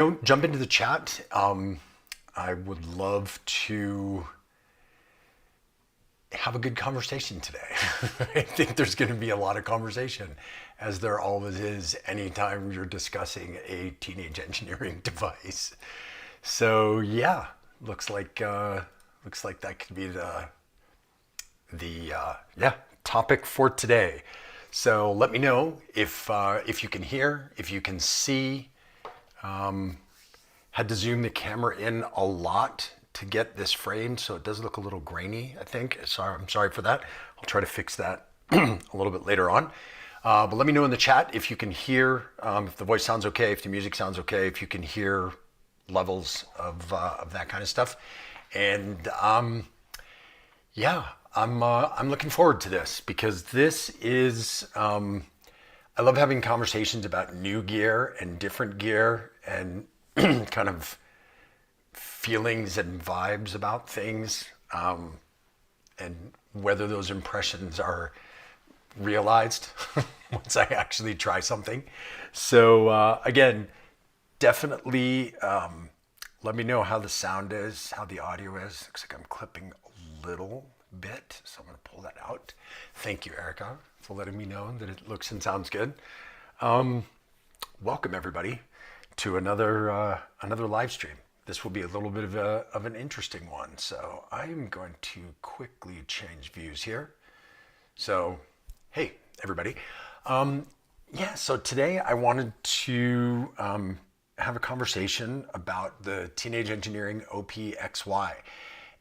Don't jump into the chat. I would love to have a good conversation today. I think there's going to be a lot of conversation, as there always is anytime you're discussing a teenage engineering device. So yeah, looks like that could be the yeah, topic for today. So let me know if you can hear, if you can see. Had to zoom the camera in a lot to get this framed, so it does look a little grainy, I think. I'm sorry for that. I'll try to fix that a little bit later on. But let me know in the chat if you can hear, if the voice sounds okay, if the music sounds okay, if you can hear levels of that kind of stuff. And yeah, I'm looking forward to this because this is, I love having conversations about new gear and different gear and kind of feelings and vibes about things, and whether those impressions are realized once I actually try something. So again, definitely let me know how the sound is, how the audio is. Looks like I'm clipping a little bit, so I'm going to pull that out. Thank you, Erica, for letting me know that it looks and sounds good. Welcome everybody to another live stream. This will be a little bit of an interesting one. So I'm going to quickly change views here. So, hey everybody. Yeah, so today I wanted to have a conversation about the Teenage Engineering OPXY.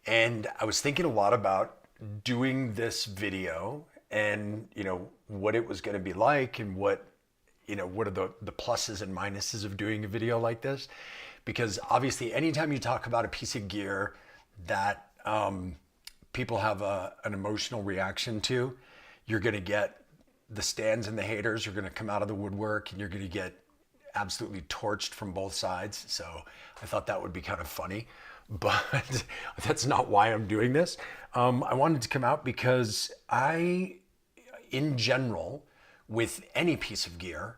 And I was thinking a lot about doing this video and, what it was going to be like and what are the pluses and minuses of doing a video like this. Because obviously anytime you talk about a piece of gear that people have an emotional reaction to, you're going to get the stands and the haters are going to come out of the woodwork, and you're going to get absolutely torched from both sides. So I thought that would be kind of funny, but that's not why I'm doing this. I wanted to come out because in general, with any piece of gear,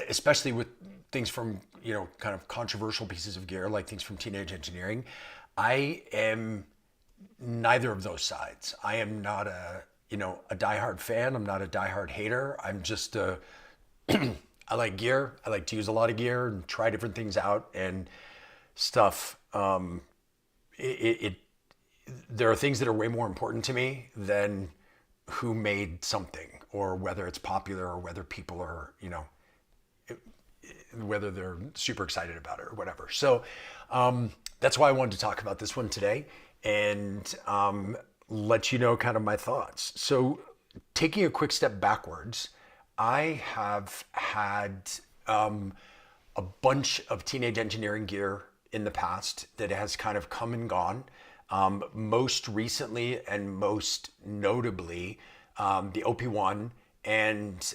especially with things from, kind of controversial pieces of gear, like things from Teenage Engineering, I am neither of those sides. I am not a diehard fan. I'm not a diehard hater. I'm just I like gear. I like to use a lot of gear and try different things out and stuff. There are things that are way more important to me than who made something, or whether it's popular, or whether people are, whether they're super excited about it or whatever. So that's why I wanted to talk about this one today and let you know kind of my thoughts. So taking a quick step backwards, I have had a bunch of Teenage Engineering gear in the past that has kind of come and gone. Most recently and most notably, the OP1 and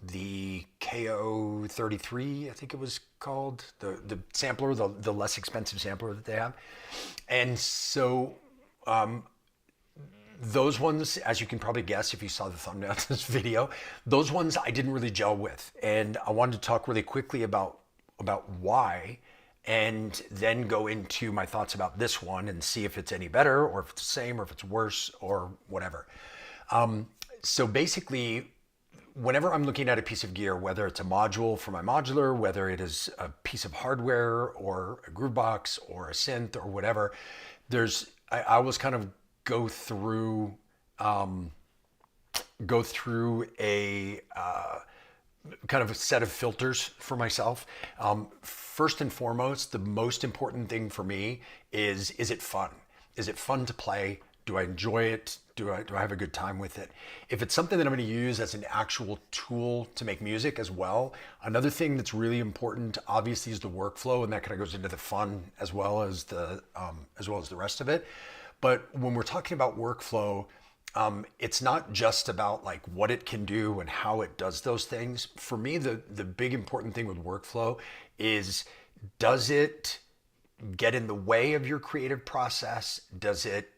the KO33, I think it was called, the sampler, the less expensive sampler that they have. And so those ones, as you can probably guess if you saw the thumbnail of this video, those ones I didn't really gel with. And I wanted to talk really quickly about why, and then go into my thoughts about this one and see if it's any better, or if it's the same, or if it's worse, or whatever. So basically, whenever I'm looking at a piece of gear, whether it's a module for my modular, whether it is a piece of hardware or a groove box or a synth or whatever, I always kind of go through a kind of a set of filters for myself. First and foremost, the most important thing for me is it fun? Is it fun to play? Do I enjoy it? Do I have a good time with it? If it's something that I'm going to use as an actual tool to make music as well, another thing that's really important, obviously, is the workflow, and that kind of goes into the fun as well as the rest of it. But when we're talking about workflow, it's not just about like what it can do and how it does those things. For me, the big important thing with workflow is, does it get in the way of your creative process? Does it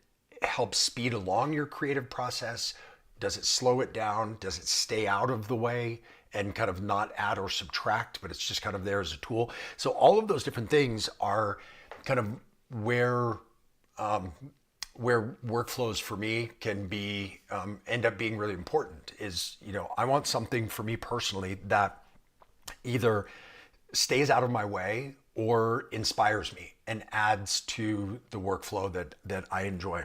help speed along your creative process? Does it slow it down? Does it stay out of the way? and kind of not add or subtract, but it's just kind of there as a tool. So all of those different things are kind of where workflows for me can be end up being really important. Is, I want something for me personally that either stays out of my way or inspires me and adds to the workflow that I enjoy,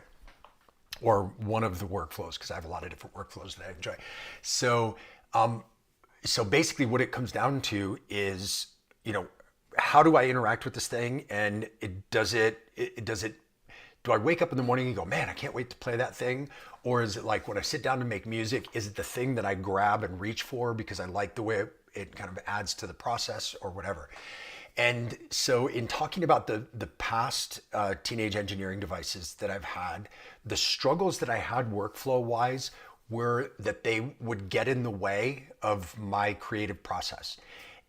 or one of the workflows, because I have a lot of different workflows that I enjoy. So basically what it comes down to is, how do I interact with this thing? And do I wake up in the morning and go, man, I can't wait to play that thing? Or is it like when I sit down to make music, is it the thing that I grab and reach for because I like the way it kind of adds to the process or whatever? And so in talking about the past teenage engineering devices that I've had, the struggles that I had workflow wise were that they would get in the way of my creative process.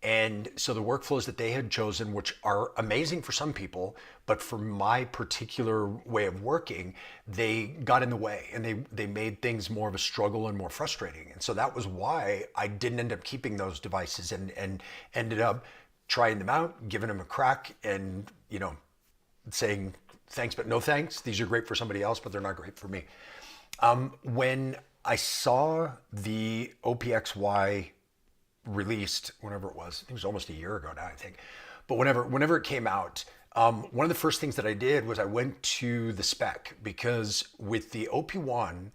And so the workflows that they had chosen, which are amazing for some people, but for my particular way of working, they got in the way, and they made things more of a struggle and more frustrating. And so that was why I didn't end up keeping those devices, and ended up trying them out, giving them a crack, and saying thanks but no thanks. These are great for somebody else, but they're not great for me. When I saw the OPXY released, whenever it was, I think it was almost a year ago now, I think. But whenever it came out, one of the first things that I did was I went to the spec, because with the OP1,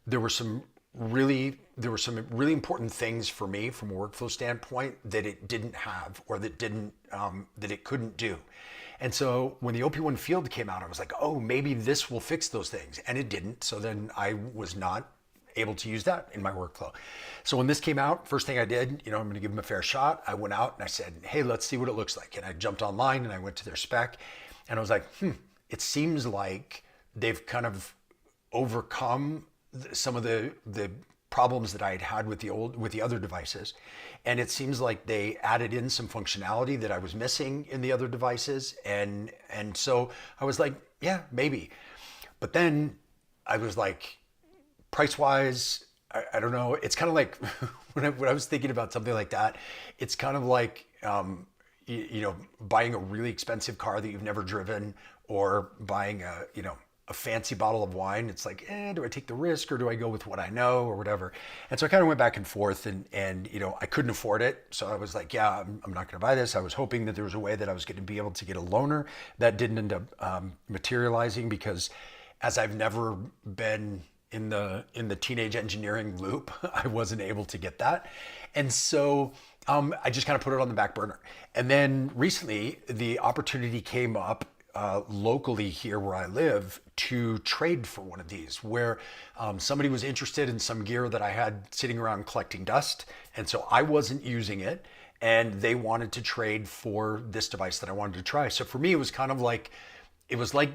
there were some really important things for me from a workflow standpoint that it didn't have, or that it couldn't do. And so when the OP1 Field came out, I was like, oh, maybe this will fix those things. And it didn't. So then I was not able to use that in my workflow. So when this came out, first thing I did, I'm going to give them a fair shot. I went out and I said, hey, let's see what it looks like. And I jumped online and I went to their spec, and I was like, it seems like they've kind of overcome some of the problems that I had with the other devices. And it seems like they added in some functionality that I was missing in the other devices. And so I was like, yeah, maybe. But then I was like, price wise, I don't know. It's kind of like when I was thinking about something like that, it's kind of like, buying a really expensive car that you've never driven, or buying a fancy bottle of wine. It's like, do I take the risk, or do I go with what I know, or whatever? And so I kind of went back and forth, and I couldn't afford it. So I was like, yeah, I'm not going to buy this. I was hoping that there was a way that I was going to be able to get a loaner. That didn't end up materializing, because as I've never been in the teenage engineering loop, I wasn't able to get that. And so I just kind of put it on the back burner. And then recently the opportunity came up locally here where I live to trade for one of these, where somebody was interested in some gear that I had sitting around collecting dust. And so I wasn't using it, and they wanted to trade for this device that I wanted to try. So for me, it was kind of like, it was like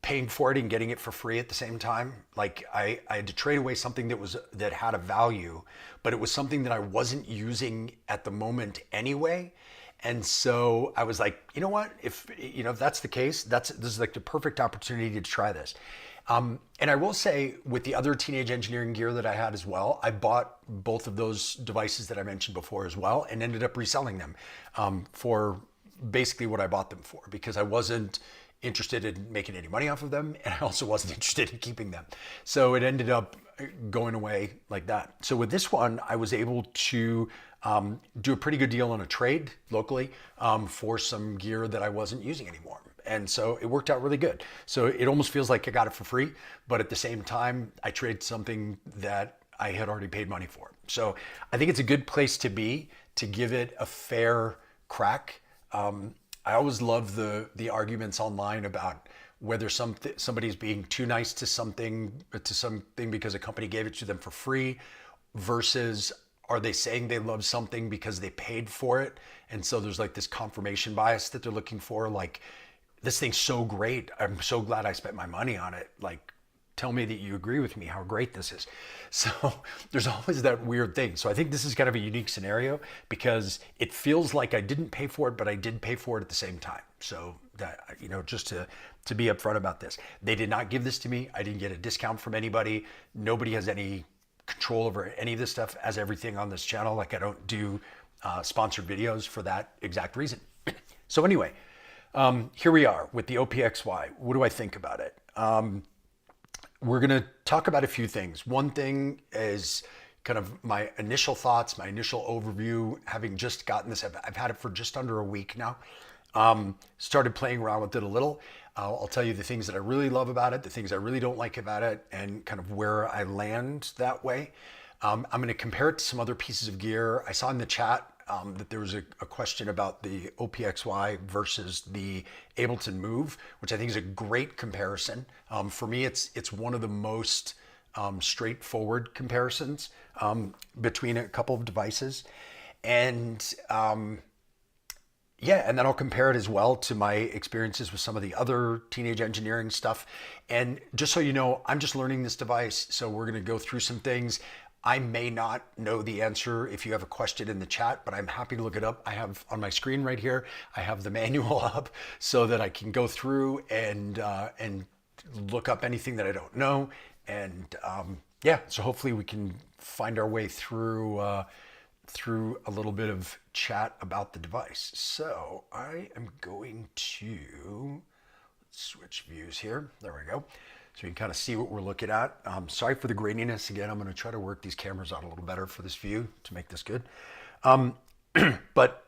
paying for it and getting it for free at the same time. Like I had to trade away something that had a value, but it was something that I wasn't using at the moment anyway. And so I was like, you know what? If that's the case, this is like the perfect opportunity to try this. And I will say, with the other teenage engineering gear that I had as well, I bought both of those devices that I mentioned before as well, and ended up reselling them for basically what I bought them for, because I wasn't interested in making any money off of them, and I also wasn't interested in keeping them. So it ended up going away like that. So with this one, I was able to do a pretty good deal on a trade locally for some gear that I wasn't using anymore. And so it worked out really good. So it almost feels like I got it for free, but at the same time, I traded something that I had already paid money for. So I think it's a good place to be, to give it a fair crack. I always love the arguments online about whether somebody's being too nice to something because a company gave it to them for free, versus are they saying they love something because they paid for it? And so there's like this confirmation bias that they're looking for. Like, this thing's so great, I'm so glad I spent my money on it. Like, tell me that you agree with me how great this is. So there's always that weird thing. So I think this is kind of a unique scenario, because it feels like I didn't pay for it, but I did pay for it at the same time. So that, just to be upfront about this, they did not give this to me. I didn't get a discount from anybody. Nobody has any control over any of this stuff, as everything on this channel. Like I don't do sponsored videos for that exact reason. So anyway, here we are with the OPXY. What do I think about it? We're going to talk about a few things. One thing is kind of my initial thoughts, my initial overview, having just gotten this. I've had it for just under a week now. Started playing around with it a little. I'll tell you the things that I really love about it, the things I really don't like about it, and kind of where I land that way. I'm going to compare it to some other pieces of gear. I saw in the chat that there was a question about the OPXY versus the Ableton Move, which I think is a great comparison. For me, it's one of the most straightforward comparisons between a couple of devices. And yeah, and then I'll compare it as well to my experiences with some of the other teenage engineering stuff. And just so you know, I'm just learning this device, so we're going to go through some things. I may not know the answer if you have a question in the chat, but I'm happy to look it up. I have on my screen right here, I have the manual up so that I can go through and look up anything that I don't know. And yeah, so hopefully we can find our way through a little bit of chat about the device. So I am going to switch views here. There we go. So you can kind of see what we're looking at. Sorry for the graininess. Again, I'm going to try to work these cameras out a little better for this view to make this good. But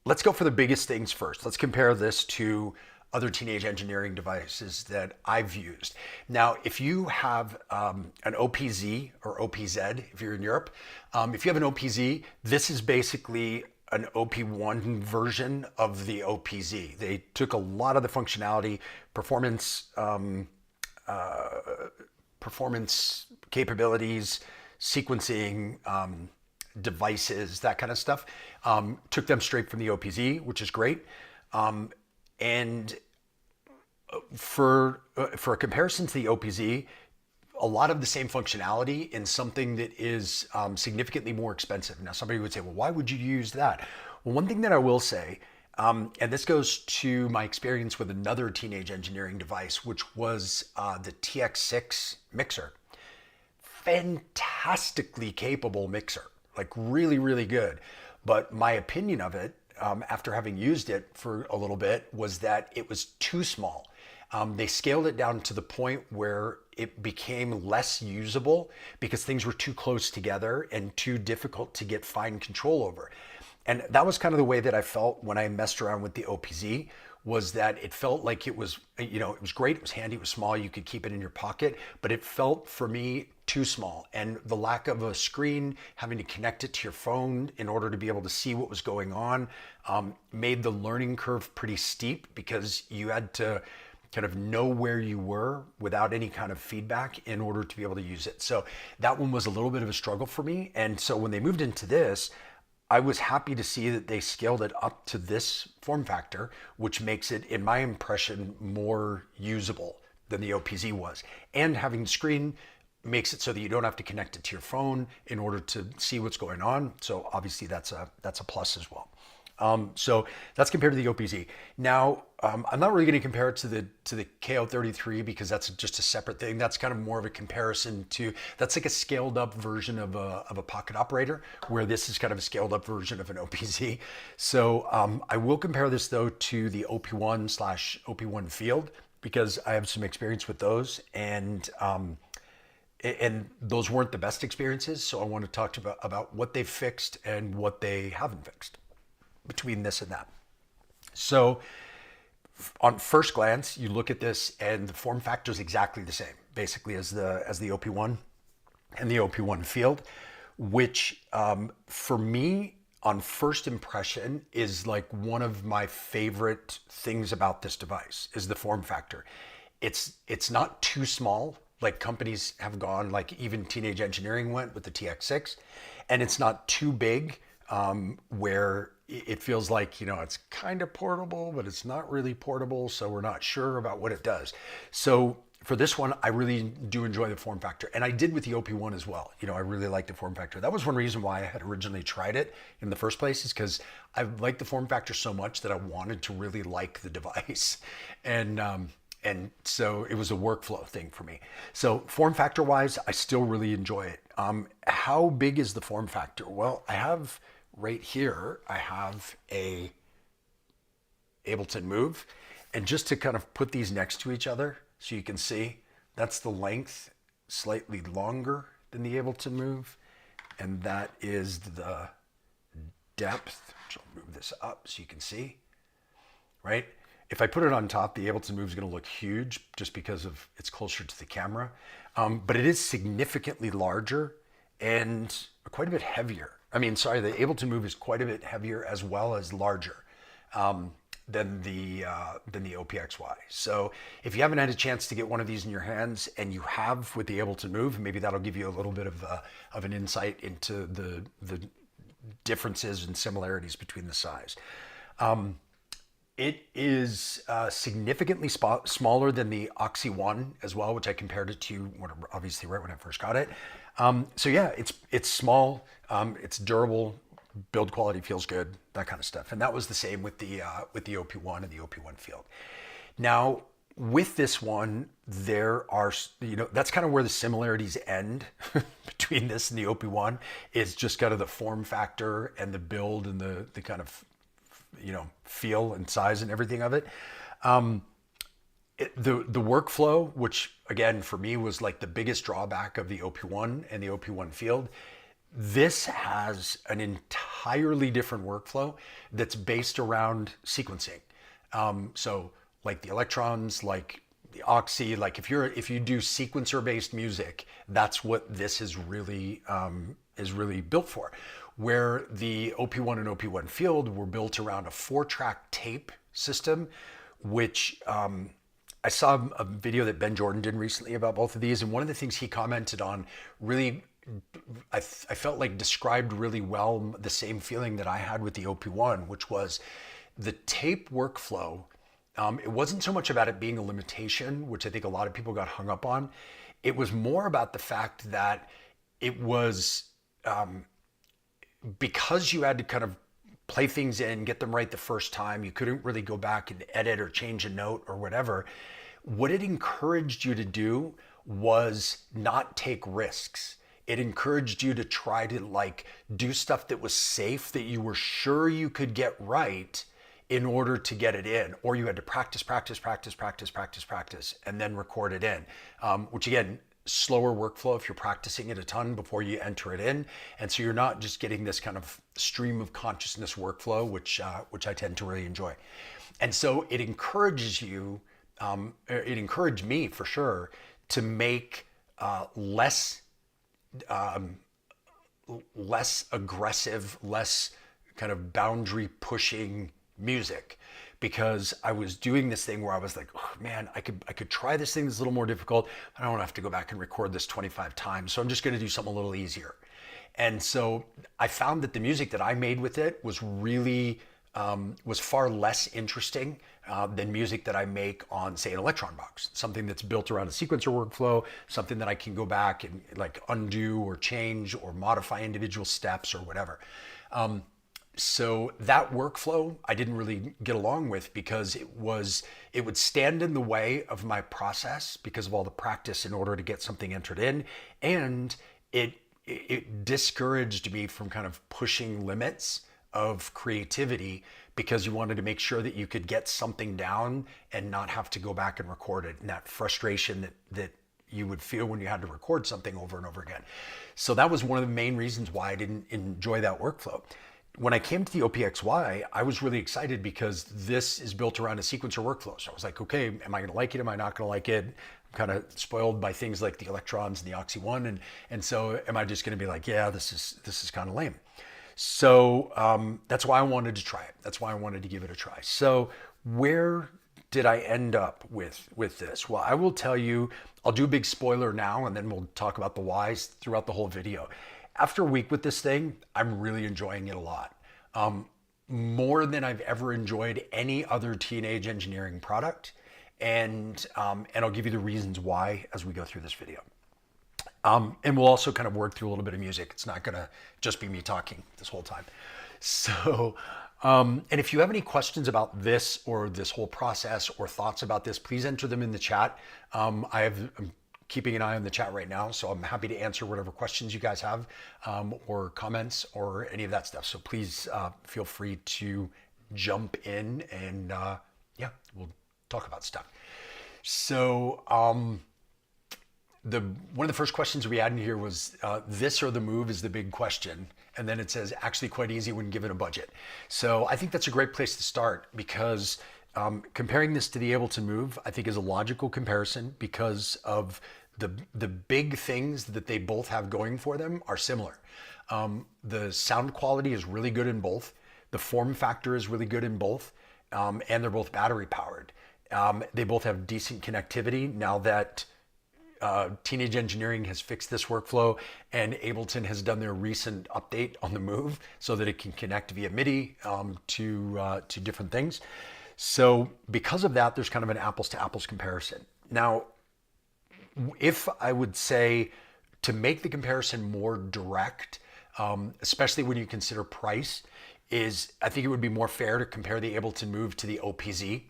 let's go for the biggest things first. Let's compare this to other teenage engineering devices that I've used. Now, if you have an OPZ or OPZ, if you're in Europe, if you have an OPZ, this is basically an OP1 version of the OPZ. They took a lot of the functionality, performance capabilities, sequencing, devices, that kind of stuff, took them straight from the OPZ, which is great. And for a comparison to the OPZ, a lot of the same functionality in something that is significantly more expensive. Now, somebody would say, well, why would you use that? Well, one thing that I will say, and this goes to my experience with another teenage engineering device, which was the TX6 mixer. Fantastically capable mixer, like really, really good. But my opinion of it, after having used it for a little bit, was that it was too small. They scaled it down to the point where it became less usable because things were too close together and too difficult to get fine control over. And that was kind of the way that I felt when I messed around with the OPZ, was that it felt like it was, you know, it was great, it was handy, it was small, you could keep it in your pocket, but it felt for me too small. And the lack of a screen, having to connect it to your phone in order to be able to see what was going on, made the learning curve pretty steep because you had to kind of know where you were without any kind of feedback in order to be able to use it. So that one was a little bit of a struggle for me. And so when they moved into this, I was happy to see that they scaled it up to this form factor, which makes it, in my impression, more usable than the OPZ was. And having the screen makes it so that you don't have to connect it to your phone in order to see what's going on. So obviously that's a plus as well. So that's compared to the OPZ. Now, I'm not really going to compare it to the KO33 because that's just a separate thing. That's kind of more of a comparison to, that's like a scaled up version of a pocket operator, where this is kind of a scaled up version of an OPZ. So I will compare this though to the OP1/OP1 Field because I have some experience with those, and those weren't the best experiences. So I want to talk about what they've fixed and what they haven't fixed between this and that. So on first glance, you look at this and the form factor is exactly the same, basically as the OP1 and the OP1 Field, which for me on first impression is like one of my favorite things about this device is the form factor. It's not too small, like companies have gone, like even Teenage Engineering went with the TX6, and it's not too big where it feels like, you know, it's kind of portable, but it's not really portable, so we're not sure about what it does. So for this one, I really do enjoy the form factor, and I did with the OP1 as well. You know, I really like the form factor. That was one reason why I had originally tried it in the first place, is because I liked the form factor so much that I wanted to really like the device. And And so it was a workflow thing for me. So form factor wise, I still really enjoy it. How big is the form factor? Well, I have right here, I have a Ableton Move. And just to kind of put these next to each other so you can see, that's the length, slightly longer than the Ableton Move. And that is the depth. So I'll move this up so you can see, right? If I put it on top, the Ableton Move is going to look huge just because of it's closer to the camera. But it is significantly larger and quite a bit heavier. I mean, sorry, the Ableton Move is quite a bit heavier as well as larger than the OPXY. So if you haven't had a chance to get one of these in your hands, and you have with the Ableton Move, maybe that'll give you a little bit of an insight into the differences and similarities between the size. It is significantly smaller than the OPXY as well, which I compared it to obviously right when I first got it. So yeah, it's small, it's durable, build quality feels good, that kind of stuff. And that was the same with the OP1 and the OP1 Field. Now with this one, there are, that's kind of where the similarities end between this and the OP1. Is just kind of the form factor and the build and the kind of feel and size and everything of it. The workflow, which again for me was like the biggest drawback of the OP1 and the OP1 Field, this has an entirely different workflow that's based around sequencing. So like the electrons, like the OPXY, like if you do sequencer based music, that's what this is really built for. Where the OP1 and OP1 Field were built around a 4-track tape system, which I saw a video that Ben Jordan did recently about both of these, and one of the things he commented on really, I felt like described really well the same feeling that I had with the OP1, which was the tape workflow. It wasn't so much about it being a limitation, which I think a lot of people got hung up on. It was more about the fact that it was, because you had to kind of play things in, get them right the first time, you couldn't really go back and edit or change a note or whatever. What it encouraged you to do was not take risks. It encouraged you to try to like do stuff that was safe, that you were sure you could get right in order to get it in, or you had to practice, and then record it in, which again, slower workflow if you're practicing it a ton before you enter it in. And so you're not just getting this kind of stream of consciousness workflow, which I tend to really enjoy. And so it encourages you, it encouraged me for sure to make less aggressive, less kind of boundary pushing music, because I was doing this thing where I was like, oh man, I could try this thing that's a little more difficult. I don't have to go back and record this 25 times. So I'm just going to do something a little easier. And so I found that the music that I made with it was really, was far less interesting than music that I make on, say, an Electron box, something that's built around a sequencer workflow, something that I can go back and like undo or change or modify individual steps or whatever. So that workflow I didn't really get along with, because it would stand in the way of my process because of all the practice in order to get something entered in. And it discouraged me from kind of pushing limits of creativity, because you wanted to make sure that you could get something down and not have to go back and record it. And that frustration that you would feel when you had to record something over and over again. So that was one of the main reasons why I didn't enjoy that workflow. When I came to the OPXY, I was really excited because this is built around a sequencer workflow. So I was like, okay, am I going to like it? Am I not going to like it? I'm kind of spoiled by things like the electrons and the OPXY1. And so am I just going to be like, yeah, this is kind of lame. So that's why I wanted to try it. That's why I wanted to give it a try. So where did I end up with this? Well, I will tell you, I'll do a big spoiler now, and then we'll talk about the whys throughout the whole video. After a week with this thing, I'm really enjoying it a lot. More than I've ever enjoyed any other teenage engineering product. And I'll give you the reasons why as we go through this video. And we'll also kind of work through a little bit of music. It's not gonna just be me talking this whole time. So And if you have any questions about this or this whole process or thoughts about this, please enter them in the chat. I'm keeping an eye on the chat right now, so I'm happy to answer whatever questions you guys have or comments or any of that stuff. So please feel free to jump in and yeah, we'll talk about stuff. So one of the first questions we had in here was this or the move is the big question. And then it says actually quite easy when given a budget. So I think that's a great place to start because comparing this to the Ableton Move, I think is a logical comparison because of the big things that they both have going for them are similar. The sound quality is really good in both. The form factor is really good in both. And they're both battery powered. They both have decent connectivity now that Teenage Engineering has fixed this workflow and Ableton has done their recent update on the Move so that it can connect via MIDI to different things. So because of that, there's kind of an apples to apples comparison. Now, if I would say to make the comparison more direct, especially when you consider price, is I think it would be more fair to compare the Ableton Move to the OPXY.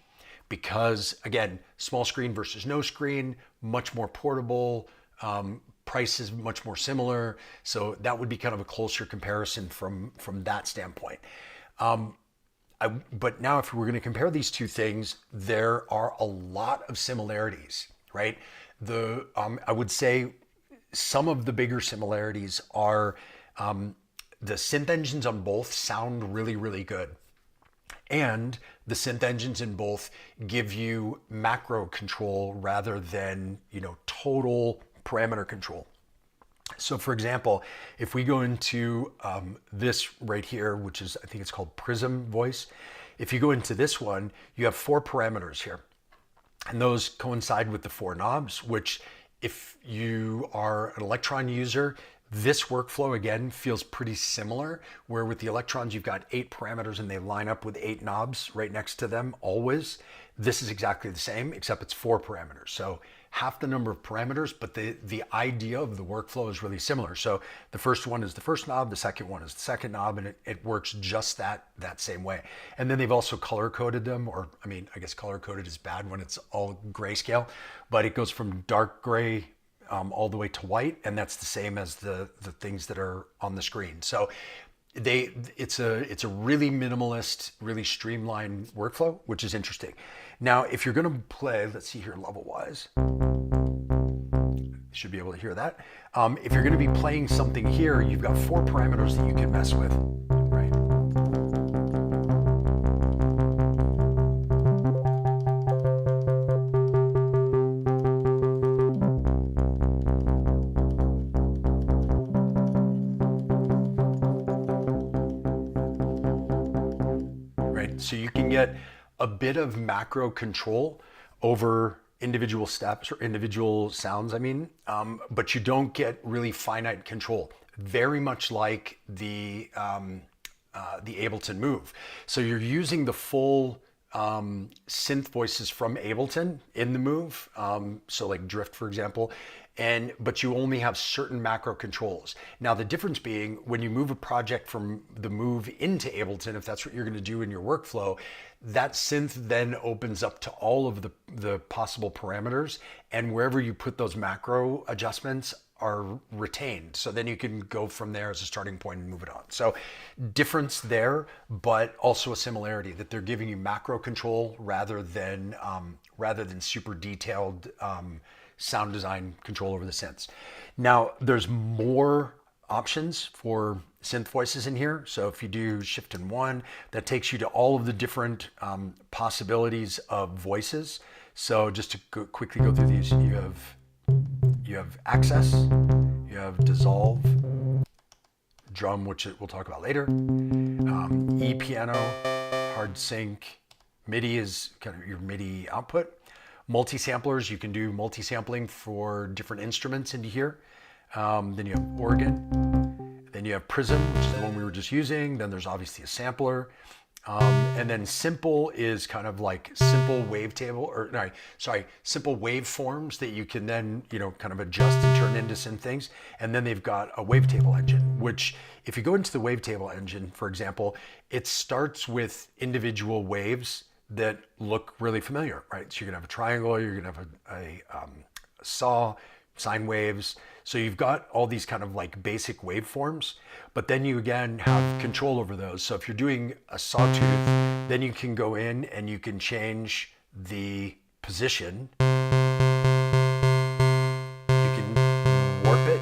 Because again, small screen versus no screen, much more portable, price is much more similar. So that would be kind of a closer comparison from that standpoint. But now if we're going to compare these two things, there are a lot of similarities, right? I would say some of the bigger similarities are the synth engines on both sound really, really good. And the synth engines in both give you macro control rather than, total parameter control. So for example, if we go into this right here, which is, I think it's called Prism Voice. If you go into this one, you have 4 parameters here. And those coincide with the 4 knobs, which if you are an Electron user, this workflow again feels pretty similar, where with the Electrons you've got 8 parameters and they line up with 8 knobs right next to them always. This is exactly the same, except it's 4 parameters. So half the number of parameters, but the idea of the workflow is really similar. So the first one is the first knob, the second one is the second knob, and it works just that same way. And then they've also color coded them, or I mean, I guess color coded is bad when it's all grayscale, but it goes from dark gray all the way to white, and that's the same as the things that are on the screen. So it's a really minimalist, really streamlined workflow, which is interesting. Now, if you're going to play, let's see here level wise, you should be able to hear that. If you're going to be playing something here, you've got 4 parameters that you can mess with, right? So you can get a bit of macro control over individual steps or individual sounds, but you don't get really finite control. Very much like the Ableton Move. So you're using the full synth voices from Ableton in the Move. So like Drift, for example. But you only have certain macro controls. Now the difference being when you move a project from the Move into Ableton, if that's what you're going to do in your workflow, that synth then opens up to all of the possible parameters, and wherever you put those macro adjustments are retained. So then you can go from there as a starting point and move it on. So difference there, but also a similarity that they're giving you macro control rather than super detailed sound design control over the synths. Now there's more options for synth voices in here. So if you do Shift and 1, that takes you to all of the different possibilities of voices. So just to quickly go through these, you have Access, you have Dissolve, Drum, which we'll talk about later, E piano, Hard Sync, MIDI is kind of your MIDI output. Multi-samplers, you can do multi-sampling for different instruments into here. Then you have organ. Then you have Prism, which is the one we were just using. Then there's obviously a sampler. And then simple is kind of like simple wavetable, or no, sorry, simple waveforms that you can then, kind of adjust and turn into some things. And then they've got a wavetable engine, which if you go into the wavetable engine, for example, it starts with individual waves that look really familiar, right? So you're gonna have a triangle, you're gonna have a saw, sine waves. So you've got all these kind of like basic waveforms, but then you again have control over those. So if you're doing a sawtooth, then you can go in and you can change the position. You can warp it,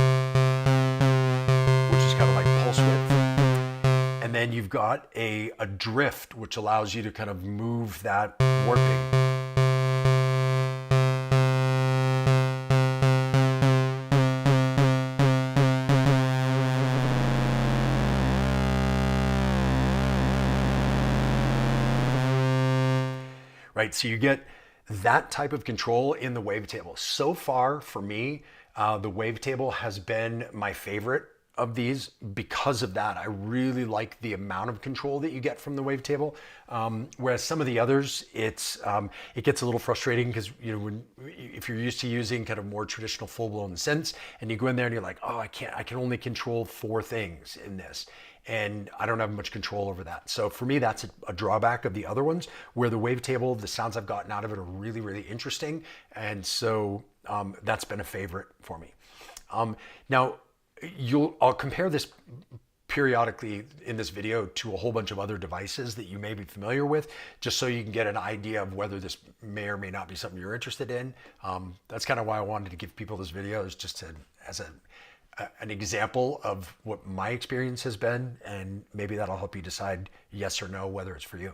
which is kind of like pulse width. And then you've got a drift, which allows you to kind of move that warping. Right, so you get that type of control in the wavetable. So far, for me, the wavetable has been my favorite of these because of that. I really like the amount of control that you get from the wavetable. Whereas some of the others, it gets a little frustrating because if you're used to using kind of more traditional full-blown synths, and you go in there and you're like, oh, I can only control 4 things in this. And I don't have much control over that. So for me, that's a drawback of the other ones, where the wavetable, the sounds I've gotten out of it are really, really interesting. And so that's been a favorite for me. Now, I'll compare this periodically in this video to a whole bunch of other devices that you may be familiar with, just so you can get an idea of whether this may or may not be something you're interested in. That's kind of why I wanted to give people this video, is just as an example of what my experience has been, and maybe that'll help you decide yes or no whether it's for you.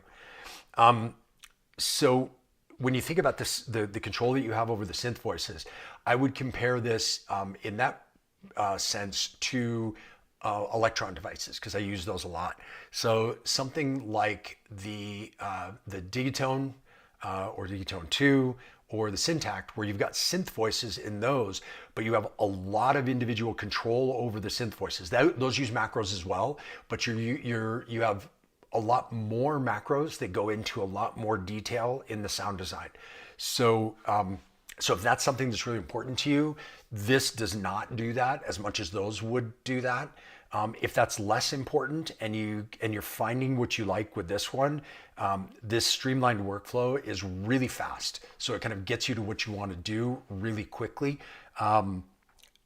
So when you think about this, the control that you have over the synth voices, I would compare this in that sense to electron devices, because I use those a lot. So something like the Digitone or Digitone 2 or the Syntact, where you've got synth voices in those, but you have a lot of individual control over the synth voices. Those use macros as well, but you have a lot more macros that go into a lot more detail in the sound design. So if that's something that's really important to you, this does not do that as much as those would do that. If that's less important and you're finding what you like with this one, this streamlined workflow is really fast. So it kind of gets you to what you want to do really quickly,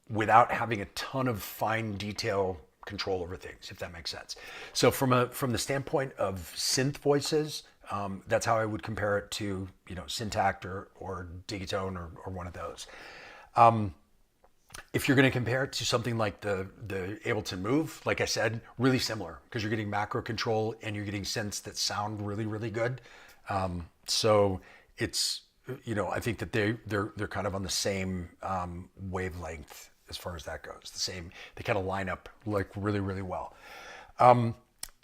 without having a ton of fine detail control over things, if that makes sense. So from the standpoint of synth voices, that's how I would compare it to Syntact or Digitone or one of those. If you're going to compare it to something like the Ableton Move, like I said, really similar, because you're getting macro control and you're getting synths that sound really, really good. So it's, I think that they're kind of on the same wavelength as far as that goes. They kind of line up like really, really well.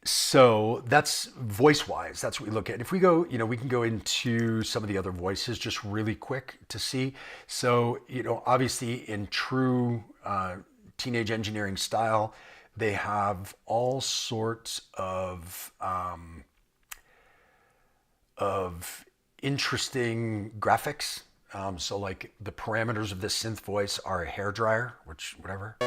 So that's voice-wise, that's what we look at. If we go, we can go into some of the other voices just really quick to see. So, obviously in true teenage engineering style, they have all sorts of interesting graphics. So like the parameters of this synth voice are a hairdryer, which whatever.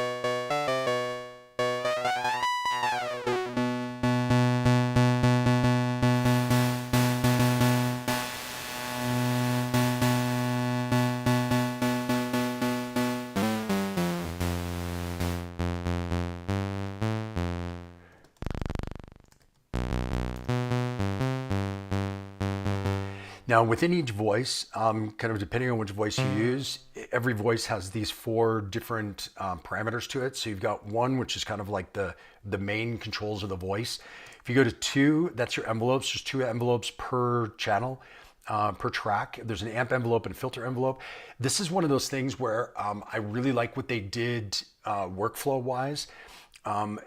Now within each voice, kind of depending on which voice you use, every voice has these 4 different parameters to it. So you've got 1, which is kind of like the main controls of the voice. If you go to 2, that's your envelopes. There's 2 envelopes per channel, per track. There's an amp envelope and a filter envelope. This is one of those things where I really like what they did workflow wise.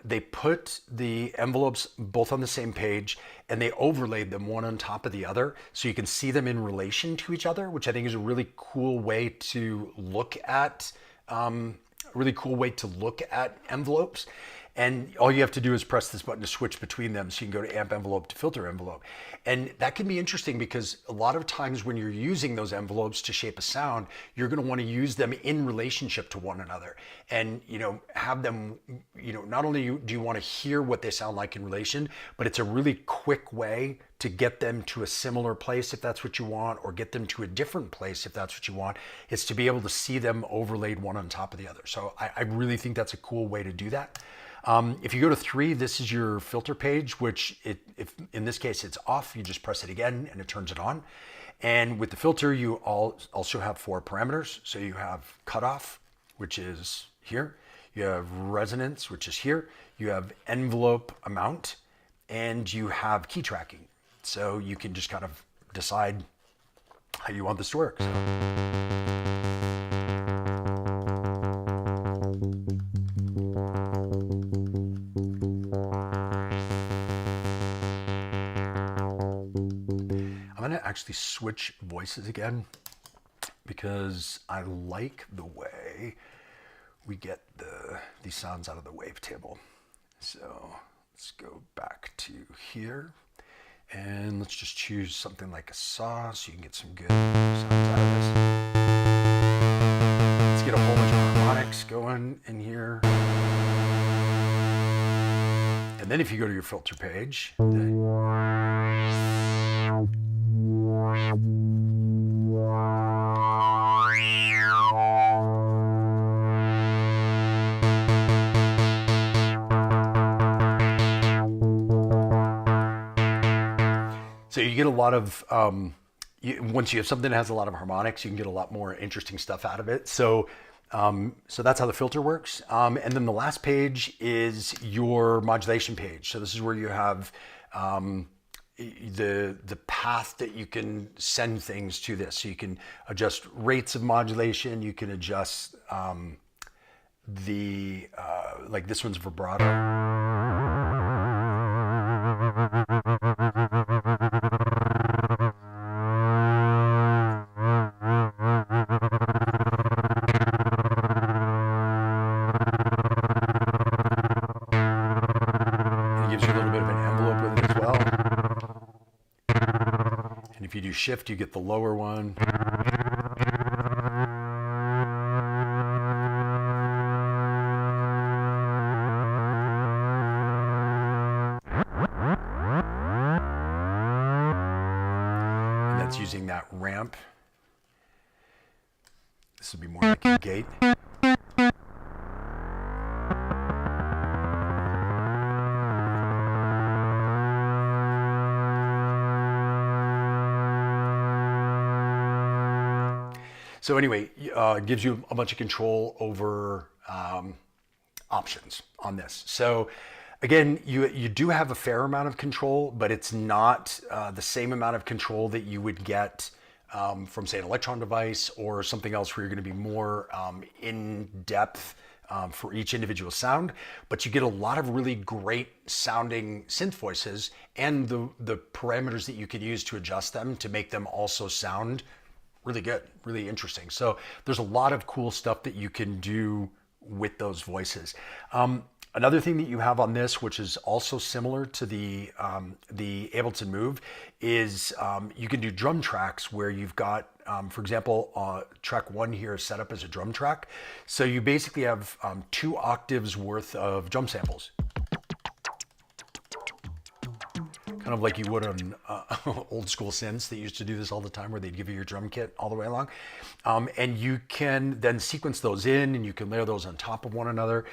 They put the envelopes both on the same page, and they overlaid them one on top of the other, so you can see them in relation to each other, which I think is a really cool way to look at envelopes. And all you have to do is press this button to switch between them. So you can go to amp envelope to filter envelope. And that can be interesting because a lot of times when you're using those envelopes to shape a sound, you're going to want to use them in relationship to one another. And, have them, not only do you want to hear what they sound like in relation, but it's a really quick way to get them to a similar place if that's what you want, or get them to a different place if that's what you want. It's to be able to see them overlaid one on top of the other. So I really think that's a cool way to do that. If you go to 3, this is your filter page, which if in this case it's off, you just press it again and it turns it on. And with the filter, you also have 4 parameters. So you have cutoff, which is here. You have resonance, which is here. You have envelope amount, and you have key tracking. So you can just kind of decide how you want this to work. So. Actually switch voices again because I like the way we get these sounds out of the wavetable. So let's go back to here and let's just choose something like a saw so you can get some good sounds out of this. Let's get a whole bunch of harmonics going in here. And then if you go to your filter page, so you get a lot of, once you have something that has a lot of harmonics, you can get a lot more interesting stuff out of it. So that's how the filter works. And then the last page is your modulation page. So this is where you have the path that you can send things to this. So you can adjust rates of modulation. You can adjust like this one's vibrato. If you do shift, you get the lower one. And that's using that ramp. This would be more like a gate. So anyway, it gives you a bunch of control over options on this. So again, you do have a fair amount of control, but it's not the same amount of control that you would get from, say, an Electron device or something else where you're going to be more in depth for each individual sound. But you get a lot of really great sounding synth voices and the parameters that you can use to adjust them to make them also sound really good, really interesting. So there's a lot of cool stuff that you can do with those voices. Another thing that you have on this, which is also similar to the Ableton Move, is you can do drum tracks where you've got, for example, track 1 here is set up as a drum track. So you basically have 2 octaves worth of drum samples. Kind of like you would on old school synths that used to do this all the time, where they'd give you your drum kit all the way along. And you can then sequence those in, and you can layer those on top of one another.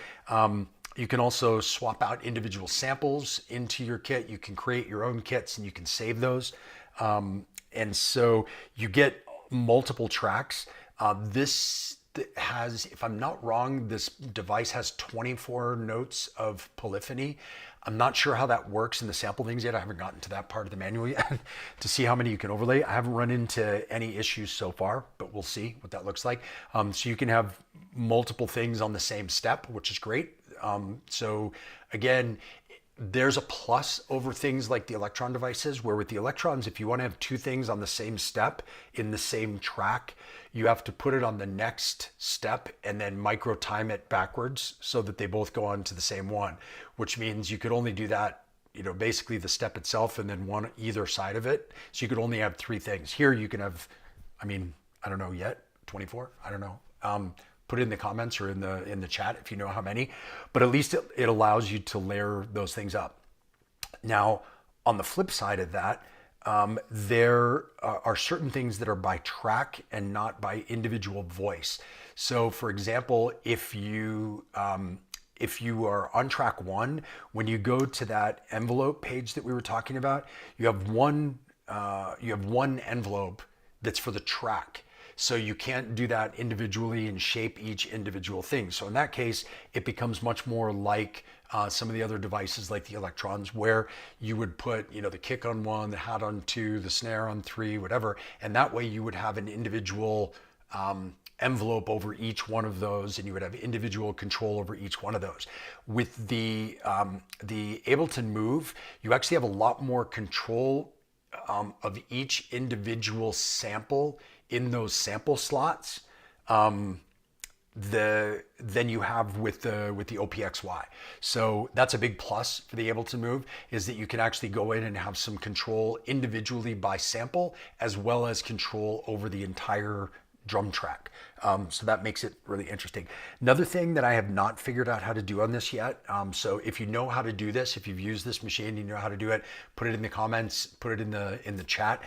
You can also swap out individual samples into your kit. You can create your own kits and you can save those. And so you get multiple tracks. This has, if I'm not wrong, this device has 24 notes of polyphony. I'm not sure how that works in the sample things yet. I haven't gotten to that part of the manual yet to see how many you can overlay. I haven't run into any issues so far, but we'll see what that looks like. So you can have multiple things on the same step, which is great. So again, there's a plus over things like the Electron devices, where with the Electrons, if you want to have two things on the same step in the same track, you have to put it on the next step and then micro time it backwards so that they both go on to the same one, which means you could only do that, basically the step itself and then one either side of it. So you could only have three things. Here you can have, I don't know yet, 24, I don't know. Put it in the comments or in the chat if you know how many, but at least it allows you to layer those things up. Now, on the flip side of that, there are certain things that are by track and not by individual voice. So for example, if you are on track one, when you go to that envelope page that we were talking about, you have one envelope that's for the track. So you can't do that individually and shape each individual thing. So in that case, it becomes much more like some of the other devices like the Electrons, where you would put, the kick on one, the hat on two, the snare on three, whatever. And that way you would have an individual envelope over each one of those, and you would have individual control over each one of those. With the Ableton Move, you actually have a lot more control of each individual sample in those sample slots than you have with the OPXY. So that's a big plus for the Ableton Move, is that you can actually go in and have some control individually by sample, as well as control over the entire drum track. So that makes it really interesting. Another thing that I have not figured out how to do on this yet. So if you know how to do this, if you've used this machine, you know how to do it, put it in the comments, put it in the chat.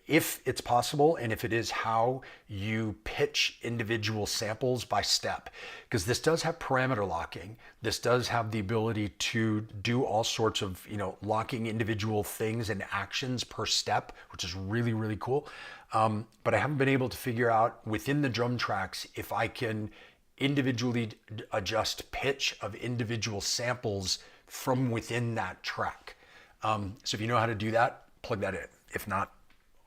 If it's possible, and if it is, how you pitch individual samples by step, because this does have parameter locking. This does have the ability to do all sorts of, locking individual things and actions per step, which is really, really cool. But I haven't been able to figure out within the drum tracks if I can individually adjust pitch of individual samples from within that track. So if you know how to do that, plug that in. If not,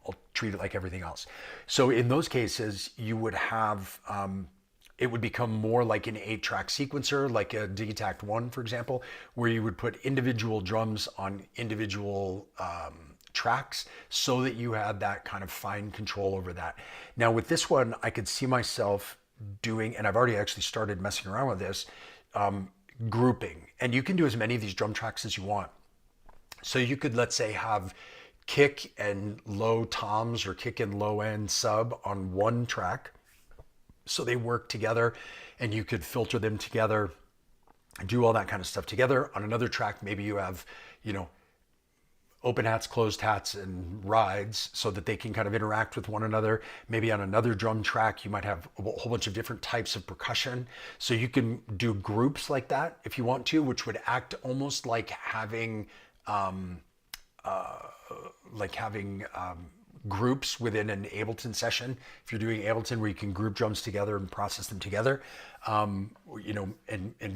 I'll treat it like everything else. So in those cases, you would have, it would become more like an 8-track sequencer, like a Digitact 1, for example, where you would put individual drums on individual tracks so that you had that kind of fine control over that. Now with this one, I could see myself doing, and I've already actually started messing around with this, grouping. And you can do as many of these drum tracks as you want. So you could, let's say, have kick and low toms or kick and low end sub on one track, so they work together, and you could filter them together, do all that kind of stuff together. On another track, maybe you have, open hats, closed hats, and rides, so that they can kind of interact with one another. Maybe on another drum track, you might have a whole bunch of different types of percussion. So you can do groups like that if you want to, which would act almost like having groups within an Ableton session. If you're doing Ableton, where you can group drums together and process them together, and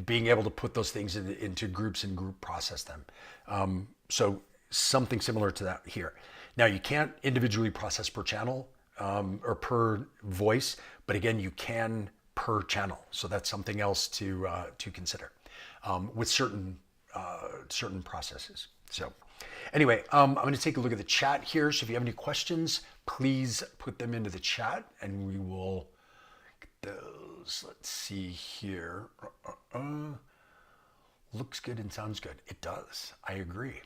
being able to put those things into groups and group process them. So something similar to that here. Now you can't individually process per channel or per voice, but again, you can per channel. So that's something else to consider with certain processes. So anyway, I'm going to take a look at the chat here. So if you have any questions, please put them into the chat and we will get those. Let's see here. Looks good and sounds good. It does. I agree.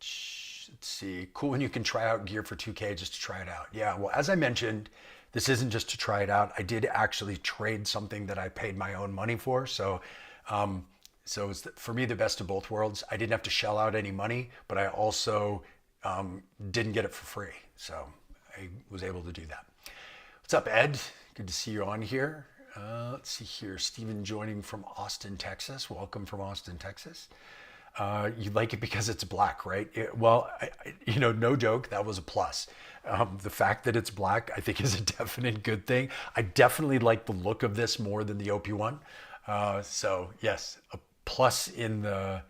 Let's see. Cool when you can try out gear for 2K just to try it out. Yeah, well, as I mentioned, this isn't just to try it out. I did actually trade something that I paid my own money for. So it's for me the best of both worlds. I didn't have to shell out any money, but I also didn't get it for free. So I was able to do that. What's up, Ed? Good to see you on here. Let's see here. Steven joining from Austin, Texas. Welcome from Austin, Texas. You like it because it's black, right? No joke, that was a plus. The fact that it's black, I think, is a definite good thing. I definitely like the look of this more than the OP1. So yes, a plus in the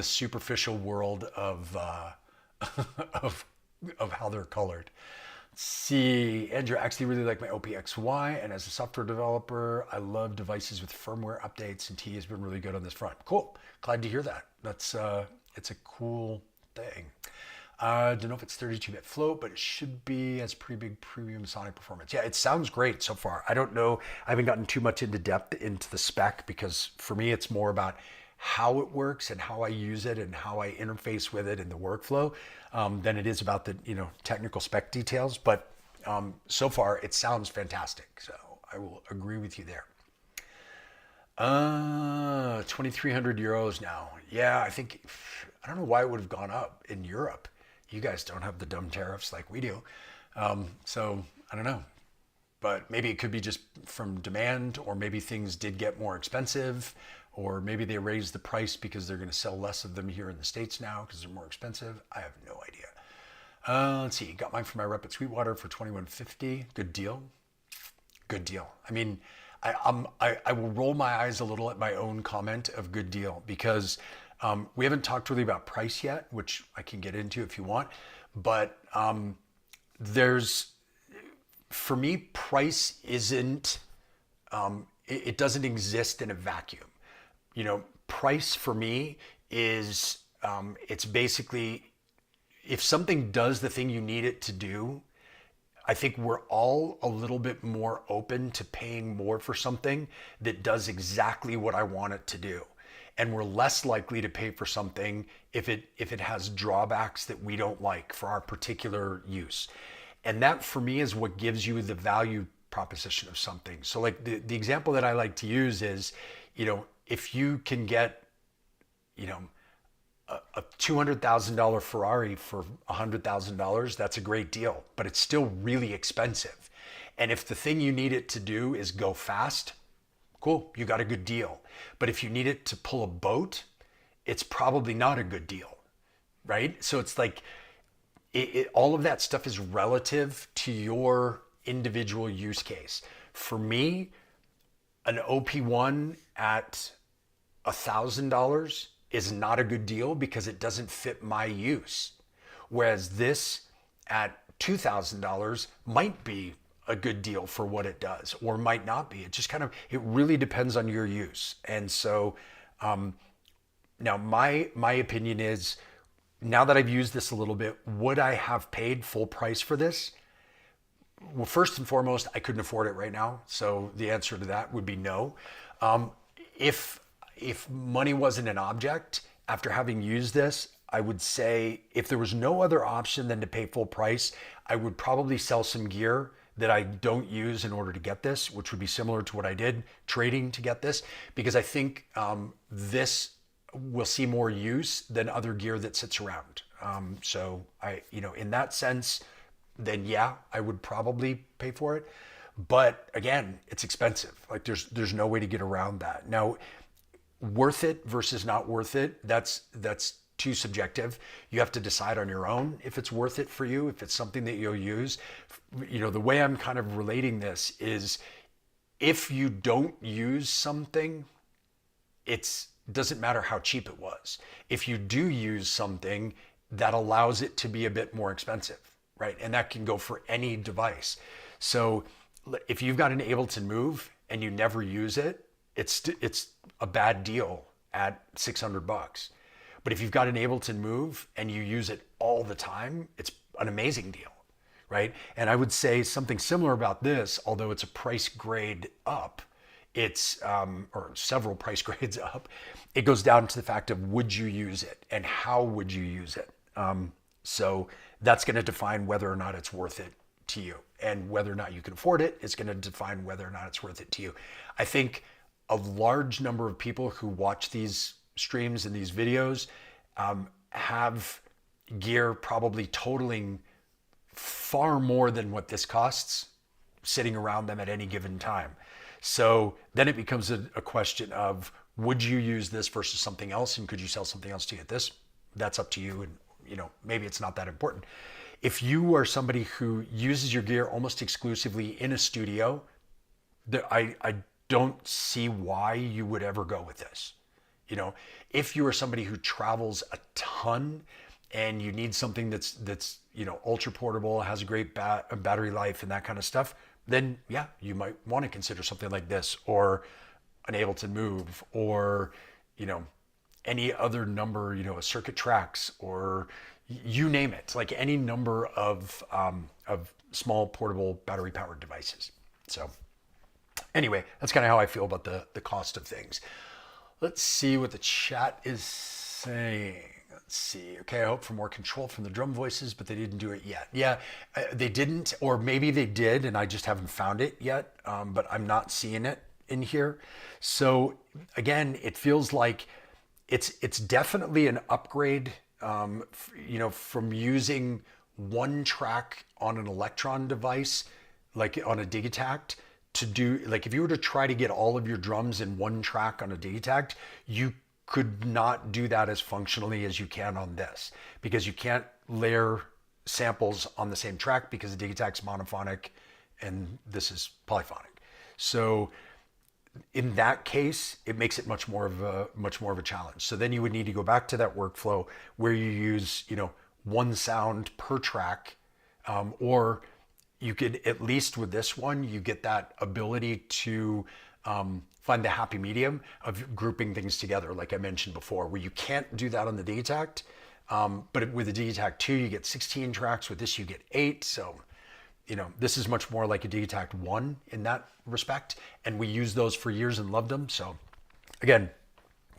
superficial world of of how they're colored. See, Andrew, I actually really like my OPXY, and as a software developer, I love devices with firmware updates, and T has been really good on this front. Cool, glad to hear that. That's it's a cool thing. Don't know if it's 32-bit float, but it should be. Has pretty big premium sonic performance. Yeah, it sounds great so far. I don't know. I haven't gotten too much into depth into the spec because for me, it's more about how it works and how I use it and how I interface with it in the workflow than it is about the technical spec details. But so far, it sounds fantastic. So I will agree with you there. 2,300 euros now. Yeah, I don't know why it would have gone up in Europe. You guys don't have the dumb tariffs like we do. So I don't know. But maybe it could be just from demand, or maybe things did get more expensive, or maybe they raised the price because they're going to sell less of them here in the States now because they're more expensive. I have no idea. Let's see. Got mine from my rep at Sweetwater for 21.50. Good deal. Good deal. I mean, I will roll my eyes a little at my own comment of good deal because we haven't talked really about price yet, which I can get into if you want. But for me, price isn't, it doesn't exist in a vacuum. Price for me is, it's basically, if something does the thing you need it to do, I think we're all a little bit more open to paying more for something that does exactly what I want it to do. And we're less likely to pay for something if it has drawbacks that we don't like for our particular use. And that for me is what gives you the value proposition of something. So like the example that I like to use is, if you can get, a $200,000 Ferrari for $100,000, that's a great deal, but it's still really expensive. And if the thing you need it to do is go fast, cool, you got a good deal. But if you need it to pull a boat, it's probably not a good deal, right? So it's like, all of that stuff is relative to your individual use case. For me, an OP1 at $1,000 is not a good deal because it doesn't fit my use. Whereas this at $2,000 might be a good deal for what it does, or might not be. It just it really depends on your use. And so now my opinion is, now that I've used this a little bit, would I have paid full price for this? Well, first and foremost, I couldn't afford it right now. So the answer to that would be no. If money wasn't an object, after having used this, I would say if there was no other option than to pay full price, I would probably sell some gear that I don't use in order to get this, which would be similar to what I did trading to get this, because I think this will see more use than other gear that sits around. So in that sense, then yeah, I would probably pay for it. But again, it's expensive. Like there's no way to get around that. Now, worth it versus not worth it, that's too subjective. You have to decide on your own if it's worth it for you, if it's something that you'll use. The way I'm kind of relating this is, if you don't use something, it doesn't matter how cheap it was. If you do use something, that allows it to be a bit more expensive, right? And that can go for any device. So if you've got an Ableton Move and you never use it, it's a bad deal at $600. But if you've got an Ableton Move and you use it all the time, it's an amazing deal, right? And I would say something similar about this, although it's a price grade up, it's or several price grades up. It goes down to the fact of, would you use it and how would you use it? So that's going to define whether or not it's worth it to you, and whether or not you can afford it is going to define whether or not it's worth it to you. I think a large number of people who watch these streams and these videos have gear probably totaling far more than what this costs sitting around them at any given time. So then it becomes a question of, would you use this versus something else, and could you sell something else to get this? That's up to you, and maybe it's not that important. If you are somebody who uses your gear almost exclusively in a studio, I don't see why you would ever go with this. If you are somebody who travels a ton and you need something that's ultra portable, has a great battery life and that kind of stuff, then yeah, you might want to consider something like this, or an Ableton Move, or any other number, a Circuit Tracks, or you name it, like any number of small portable battery powered devices. So anyway, that's kind of how I feel about the cost of things. Let's see what the chat is saying. Let's see. Okay, I hope for more control from the drum voices, but they didn't do it yet. Yeah, they didn't, or maybe they did, and I just haven't found it yet. But I'm not seeing it in here. So again, it feels like it's definitely an upgrade. From using one track on an Electron device, like on a Digitact, to do, like if you were to try to get all of your drums in one track on a Digitact, you could not do that as functionally as you can on this, because you can't layer samples on the same track because the Digitact's monophonic and this is polyphonic. So in that case, it makes it much more of a challenge. So then you would need to go back to that workflow where you use, one sound per track, or you could, at least with this one, you get that ability to find the happy medium of grouping things together, like I mentioned before, where you can't do that on the Digitact. But with the Digitact 2, you get 16 tracks. With this, you get 8. So, this is much more like a Digitact 1 in that respect. And we used those for years and loved them. So again,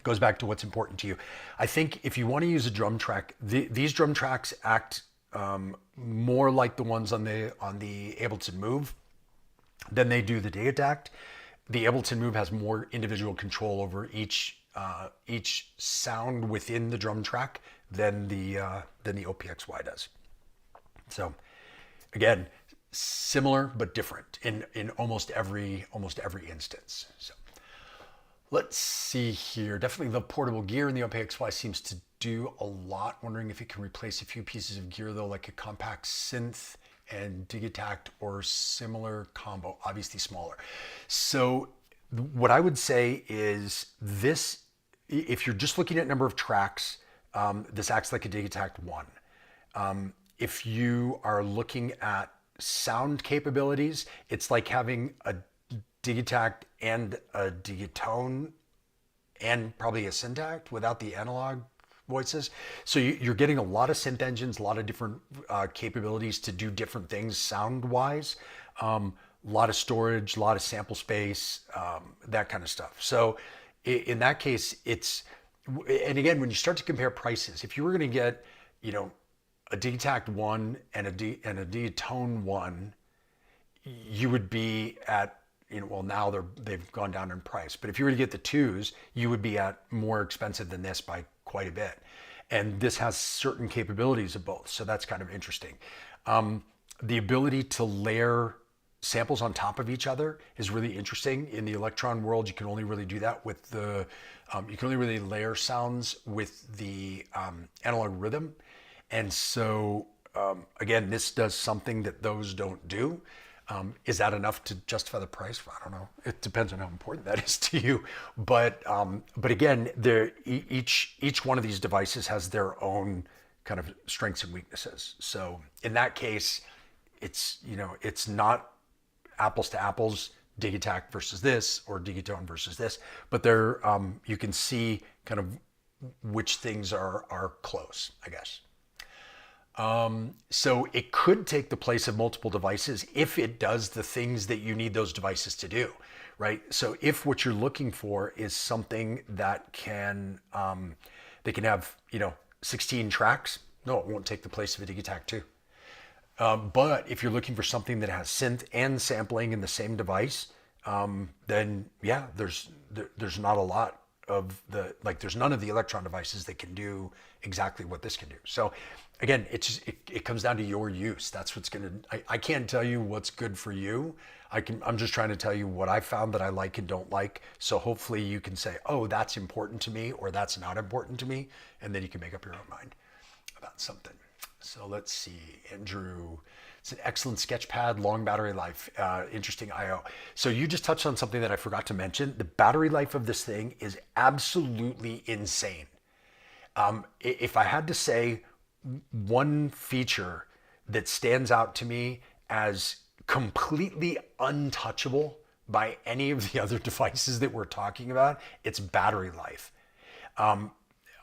goes back to what's important to you. I think if you want to use a drum track, these drum tracks act more like the ones on the Ableton Move than they do the Digitact. The Ableton Move has more individual control over each sound within the drum track than the OPXY does. So again, similar but different in almost every instance. So let's see here. Definitely the portable gear in the OPXY seems to do a lot. Wondering if it can replace a few pieces of gear though, like a compact synth and Digitact or similar combo, obviously smaller. So what I would say is this, if you're just looking at number of tracks, this acts like a Digitact 1. If you are looking at sound capabilities, it's like having a Digitact and a Digatone and probably a Syntact without the analog voices. So you're getting a lot of synth engines, a lot of different capabilities to do different things sound-wise, a lot of storage, a lot of sample space, that kind of stuff. So in that case, and again, when you start to compare prices, if you were going to get, a Digitact 1 and a Digatone 1, you would be at, well, now they've gone down in price. But if you were to get the 2s, you would be at more expensive than this by quite a bit. And this has certain capabilities of both. So that's kind of interesting. The ability to layer samples on top of each other is really interesting. In the Electron world, you can only really do that with you can only really layer sounds with the analog rhythm. And so, again, this does something that those don't do. Is that enough to justify the price? I don't know. It depends on how important that is to you. But again, each one of these devices has their own kind of strengths and weaknesses. So in that case, it's not apples to apples, Digitact versus this or Digatone versus this, but you can see kind of which things are close, I guess. So it could take the place of multiple devices if it does the things that you need those devices to do, right? So if what you're looking for is something that can, they can have, 16 tracks, no, it won't take the place of a Digitact 2. But if you're looking for something that has synth and sampling in the same device, then yeah, there's not a lot of there's none of the Electron devices that can do exactly what this can do. So again, it comes down to your use. That's what's I can't tell you what's good for you. I'm just trying to tell you what I found that I like and don't like. So hopefully you can say, oh, that's important to me, or that's not important to me. And then you can make up your own mind about something. So let's see, Andrew. It's an excellent sketch pad, long battery life, interesting I/O. So you just touched on something that I forgot to mention. The battery life of this thing is absolutely insane. If I had to say one feature that stands out to me as completely untouchable by any of the other devices that we're talking about, it's battery life.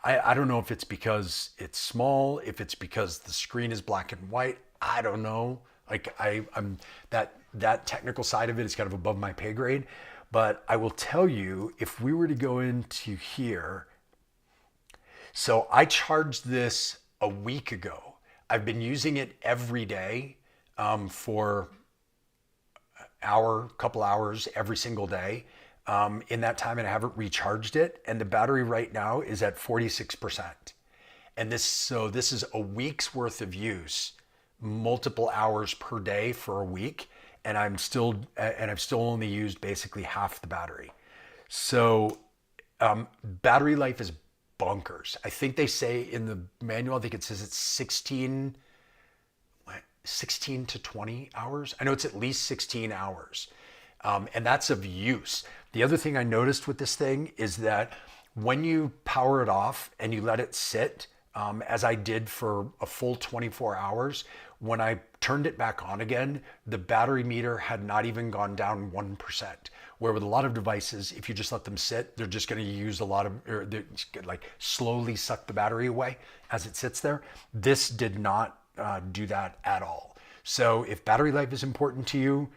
I don't know if it's because it's small, if it's because the screen is black and white. I don't know. Like I'm that technical side of it is kind of above my pay grade. But I will tell you, if we were to go into here, so I charged this a week ago. I've been using it every day for couple hours every single day. In that time, and I haven't recharged it. And the battery right now is at 46%. And this is a week's worth of use, multiple hours per day for a week. And I've still only used basically half the battery. So battery life is bonkers. I think they say in the manual, I think it says it's 16 to 20 hours. I know it's at least 16 hours. And that's of use. The other thing I noticed with this thing is that when you power it off and you let it sit, as I did for a full 24 hours, when I turned it back on again, the battery meter had not even gone down 1%. Where with a lot of devices, if you just let them sit, they're just going to use or they're like slowly suck the battery away as it sits there. This did not do that at all. So if battery life is important to you,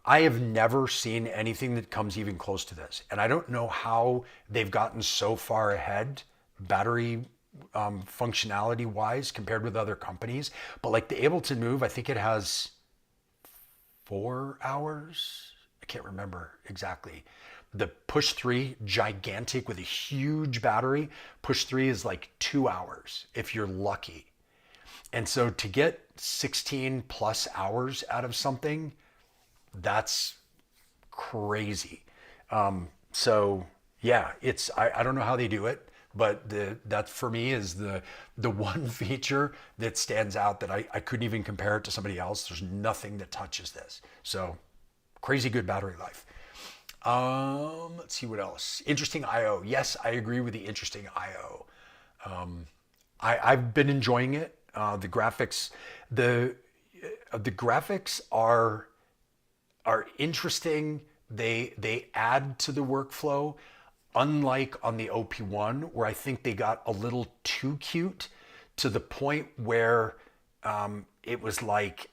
I have never seen anything that comes even close to this. And I don't know how they've gotten so far ahead battery functionality wise compared with other companies. But like the Ableton Move, I think it has 4 hours. I can't remember exactly. The Push 3, gigantic with a huge battery. Push 3 is like 2 hours if you're lucky. And so to get 16 plus hours out of something, that's crazy. So yeah, I don't know how they do it, but that for me is the one feature that stands out that I couldn't even compare it to somebody else. There's nothing that touches this. So crazy good battery life. Let's see what else. Interesting IO. Yes, I agree with the interesting IO. I've been enjoying it. The graphics are interesting. They add to the workflow, unlike on the OP1, where I think they got a little too cute to the point where it was like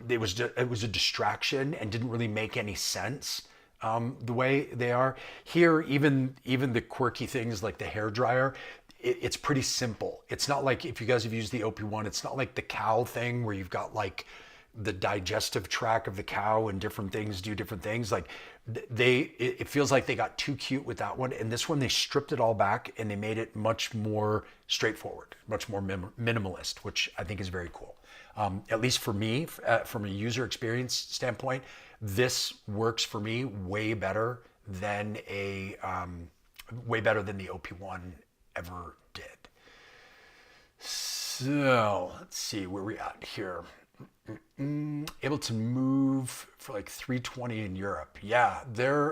it was a distraction and didn't really make any sense. The way they are here, even the quirky things like the hair dryer, it's pretty simple. It's not like, if you guys have used the OP1, it's not like the cow thing where you've got like the digestive tract of the cow and different things do different things. Like it feels like they got too cute with that one. And this one, they stripped it all back and they made it much more straightforward, much more minimalist, which I think is very cool. At least for me, from a user experience standpoint, this works for me way better than the OP1 ever did. So let's see where we at here. Able to move for like 320 in Europe. Yeah,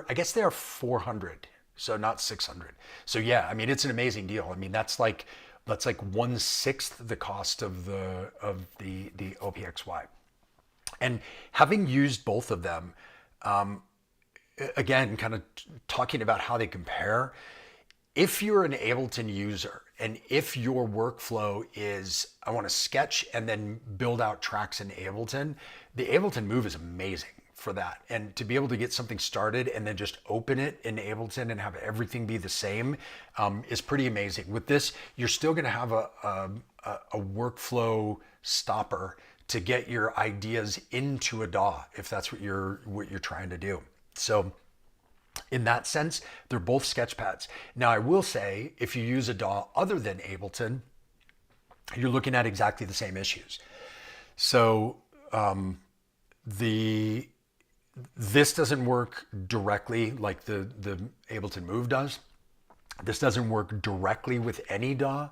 I guess they're 400, so not 600. So yeah, I mean, it's an amazing deal. I mean, that's like 1/6 the cost of the OPXY. And having used both of them, again, kind of talking about how they compare, if you're an Ableton user and if your workflow is, I want to sketch and then build out tracks in Ableton, the Ableton Move is amazing for that. And to be able to get something started and then just open it in Ableton and have everything be the same is pretty amazing. With this, you're still going to have a workflow stopper to get your ideas into a DAW if that's what you're trying to do. So in that sense, they're both sketchpads. Now, I will say, if you use a DAW other than Ableton, you're looking at exactly the same issues. So this doesn't work directly like the Ableton Move does. This doesn't work directly with any DAW.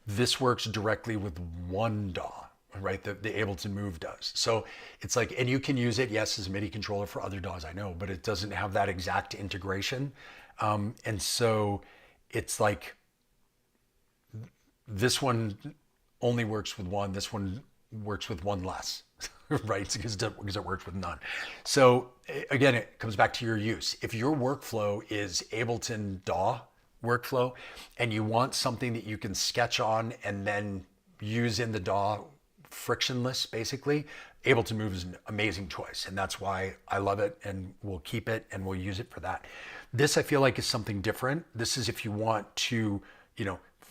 This works directly with one DAW, right? The Ableton Move does. So it's like, and you can use it, yes, as a MIDI controller for other DAWs, I know, but it doesn't have that exact integration. And so it's like, this one only works with one. This one works with one less, right? Because it works with none. So again, it comes back to your use. If your workflow is Ableton DAW workflow and you want something that you can sketch on and then use in the DAW frictionless, basically, Ableton Move is an amazing choice. And that's why I love it and we'll keep it and we'll use it for that. This I feel like is something different. This is if you want to,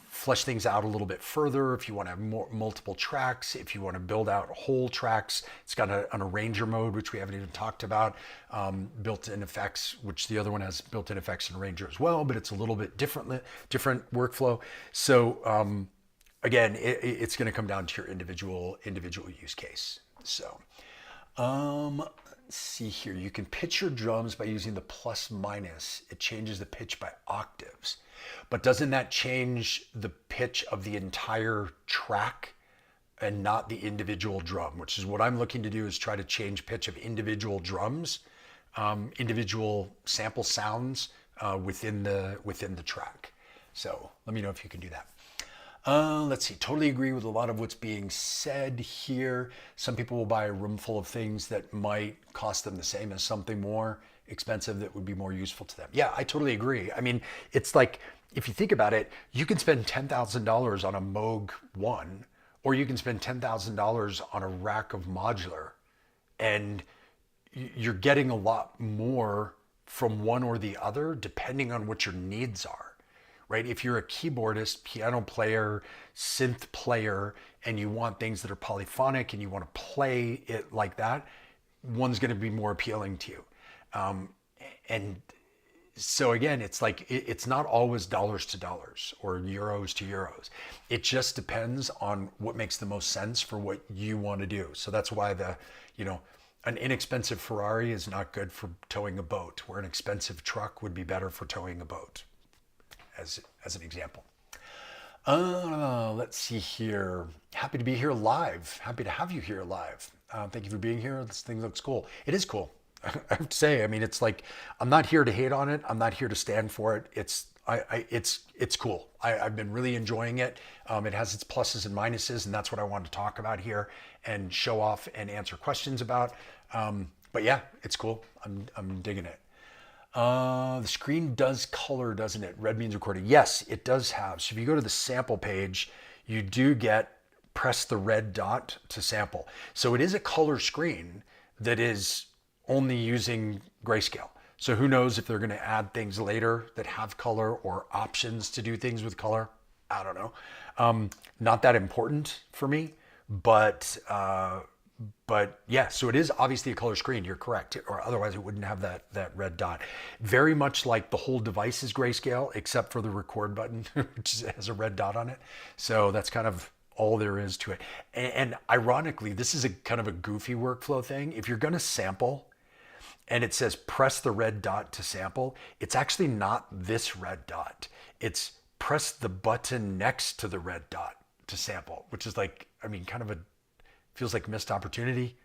flesh things out a little bit further, if you want to have multiple tracks, if you want to build out whole tracks. It's got an arranger mode, which we haven't even talked about, built-in effects, which the other one has built-in effects and arranger as well, but it's a little bit different workflow. So again, it's going to come down to your individual use case. So let's see here. You can pitch your drums by using the plus minus. It changes the pitch by octaves. But doesn't that change the pitch of the entire track and not the individual drum, which is what I'm looking to do, is try to change pitch of individual drums, individual sample sounds within the track. So let me know if you can do that. Let's see, totally agree with a lot of what's being said here. Some people will buy a room full of things that might cost them the same as something more expensive that would be more useful to them. Yeah, I totally agree. I mean, it's like, if you think about it, you can spend $10,000 on a Moog 1, or you can spend $10,000 on a rack of modular, and you're getting a lot more from one or the other depending on what your needs are. Right? If you're a keyboardist, piano player, synth player, and you want things that are polyphonic and you want to play it like that, one's going to be more appealing to you. And so again, it's like, it's not always dollars to dollars or euros to euros. It just depends on what makes the most sense for what you want to do. So that's why an inexpensive Ferrari is not good for towing a boat, where an expensive truck would be better for towing a boat. As an example. Let's see here. Happy to be here live. Happy to have you here live. Thank you for being here. This thing looks cool. It is cool. I have to say, I mean, it's like, I'm not here to hate on it. I'm not here to stand for it. It's cool. I've been really enjoying it. It has its pluses and minuses, and that's what I wanted to talk about here and show off and answer questions about. But yeah, it's cool. I'm digging it. The screen does color, doesn't it? Red means recording. Yes, it does have. So if you go to the sample page, you do press the red dot to sample. So it is a color screen that is only using grayscale. So who knows if they're going to add things later that have color or options to do things with color. I don't know. Not that important for me, but yeah, so it is obviously a color screen. You're correct, or otherwise it wouldn't have that red dot. Very much like the whole device is grayscale, except for the record button, which has a red dot on it. So that's kind of all there is to it. And ironically, this is a kind of a goofy workflow thing. If you're going to sample and it says press the red dot to sample, it's actually not this red dot. It's press the button next to the red dot to sample, which is like, I mean, kind of feels like missed opportunity.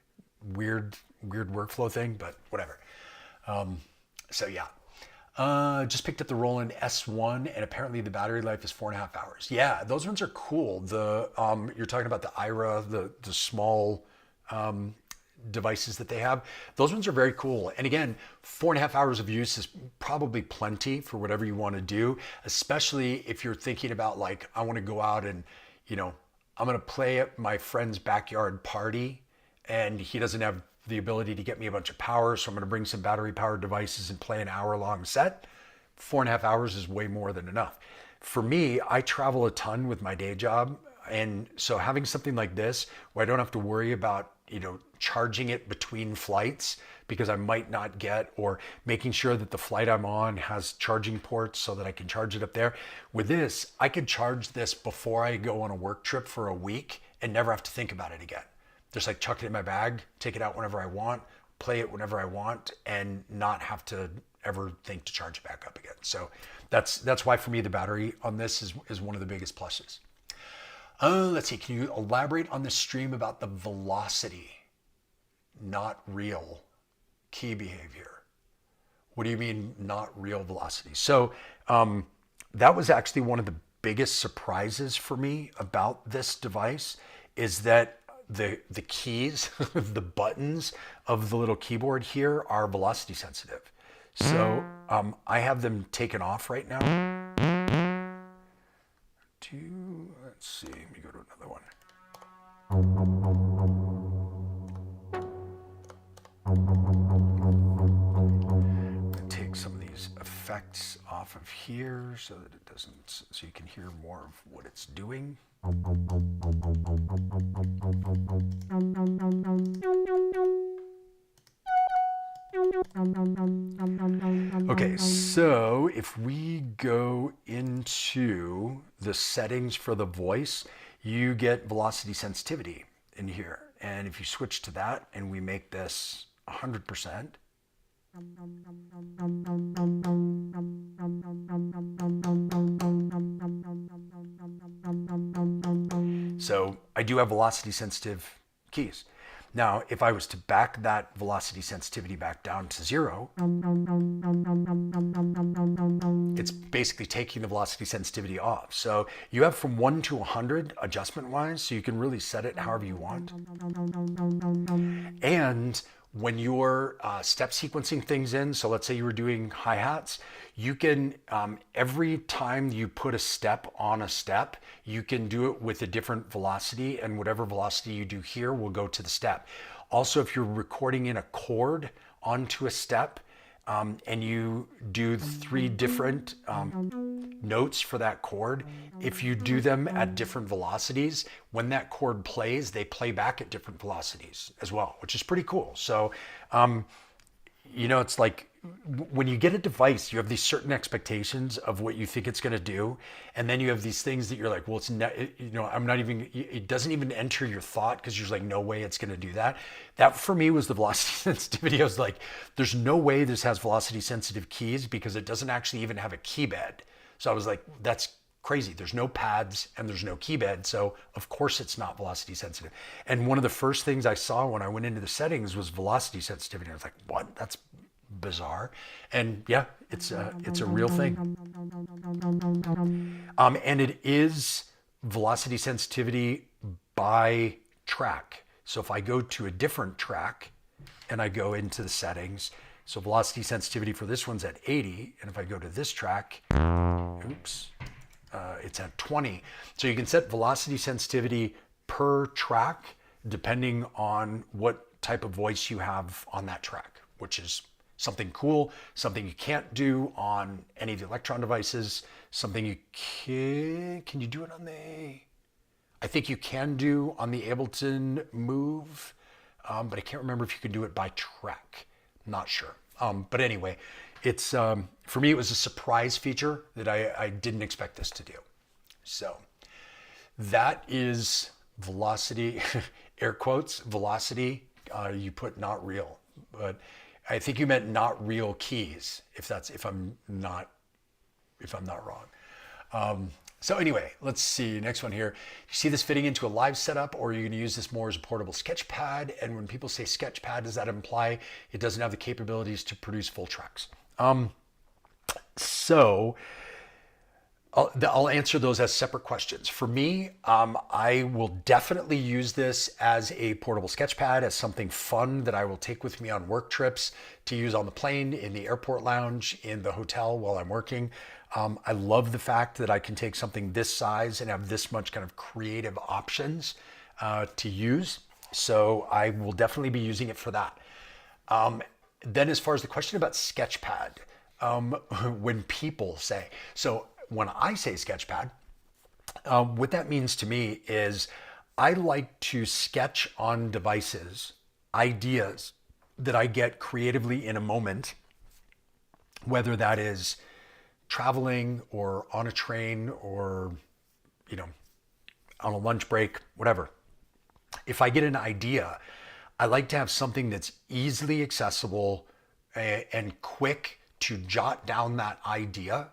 Weird workflow thing, but whatever. So yeah. Just picked up the Roland S1, and apparently the battery life is 4.5 hours. Yeah, those ones are cool. You're talking about the IRA, the small devices that they have. Those ones are very cool. And again, 4.5 hours of use is probably plenty for whatever you want to do, especially if you're thinking about, like, I want to go out and, I'm going to play at my friend's backyard party, and he doesn't have the ability to get me a bunch of power, so I'm going to bring some battery powered devices and play an hour-long set. 4.5 hours is way more than enough. For me, I travel a ton with my day job, and so having something like this where I don't have to worry about charging it between flights, because I might not get, or making sure that the flight I'm on has charging ports so that I can charge it up there. With this, I could charge this before I go on a work trip for a week and never have to think about it again. Just like chuck it in my bag, take it out whenever I want, play it whenever I want, and not have to ever think to charge it back up again. So that's why for me the battery on this is one of the biggest pluses. Let's see, can you elaborate on the stream about the velocity, not real key behavior? What do you mean not real velocity? So that was actually one of the biggest surprises for me about this device is that the keys, the buttons of the little keyboard here are velocity sensitive. So I have them taken off right now. Let's see, let me go to another one. I'm going to take some of these effects off of here so that it doesn't, so you can hear more of what it's doing. Okay, so if we go into the settings for the voice, you get velocity sensitivity in here. And if you switch to that and we make this 100%, so I do have velocity sensitive keys. Now, if I was to back that velocity sensitivity back down to 0, it's basically taking the velocity sensitivity off. So you have from 1 to 100 adjustment-wise, so you can really set it however you want. And when you're step sequencing things in, so let's say you were doing hi-hats, you can, every time you put a step on a step, you can do it with a different velocity, and whatever velocity you do here will go to the step. Also, if you're recording in a chord onto a step, and you do 3 different notes for that chord, if you do them at different velocities, when that chord plays, they play back at different velocities as well, which is pretty cool. So, you know, it's like when you get a device, you have these certain expectations of what you think it's going to do. And then you have these things that you're like, well, I'm not even, it doesn't even enter your thought because you're like, no way it's going to do that. That for me was the velocity sensitivity. I was like, there's no way this has velocity sensitive keys because it doesn't actually even have a key bed. So I was like, that's crazy. There's no pads and there's no key bed. So of course it's not velocity sensitive. And one of the first things I saw when I went into the settings was velocity sensitivity. I was like, what? That's bizarre. And yeah, it's a real thing. And it is velocity sensitivity by track. So if I go to a different track and I go into the settings, so velocity sensitivity for this one's at 80. And if I go to this track, it's at 20. So you can set velocity sensitivity per track depending on what type of voice you have on that track, which is something cool, something you can't do on any of the Electron devices, something you can you do it on the, I think you can do on the Ableton Move, but I can't remember if you can do it by track. I'm not sure. But anyway, it's, for me, it was a surprise feature that I didn't expect this to do. So that is velocity, air quotes, velocity, you put not real, but I think you meant not real keys, if I'm not wrong. So anyway, let's see, next one here. You see this fitting into a live setup, or are you going to use this more as a portable sketch pad? And when people say sketch pad, does that imply it doesn't have the capabilities to produce full tracks? So I'll answer those as separate questions. For me, I will definitely use this as a portable sketch pad, as something fun that I will take with me on work trips to use on the plane, in the airport lounge, in the hotel while I'm working. I love the fact that I can take something this size and have this much kind of creative options to use. So I will definitely be using it for that. Then as far as the question about Sketchpad, when people say, so when I say Sketchpad, what that means to me is I like to sketch on devices ideas that I get creatively in a moment, whether that is traveling or on a train or, you know, on a lunch break, whatever. If I get an idea, I like to have something that's easily accessible and quick to jot down that idea,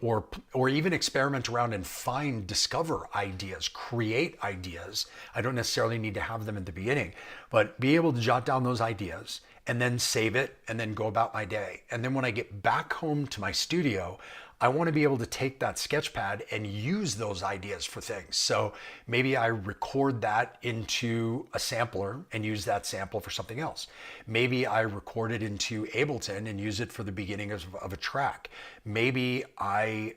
or even experiment around and discover ideas, create ideas. I don't necessarily need to have them at the beginning, but be able to jot down those ideas and then save it and then go about my day. And then when I get back home to my studio, I want to be able to take that sketchpad and use those ideas for things. So maybe I record that into a sampler and use that sample for something else. Maybe I record it into Ableton and use it for the beginning of a track. Maybe I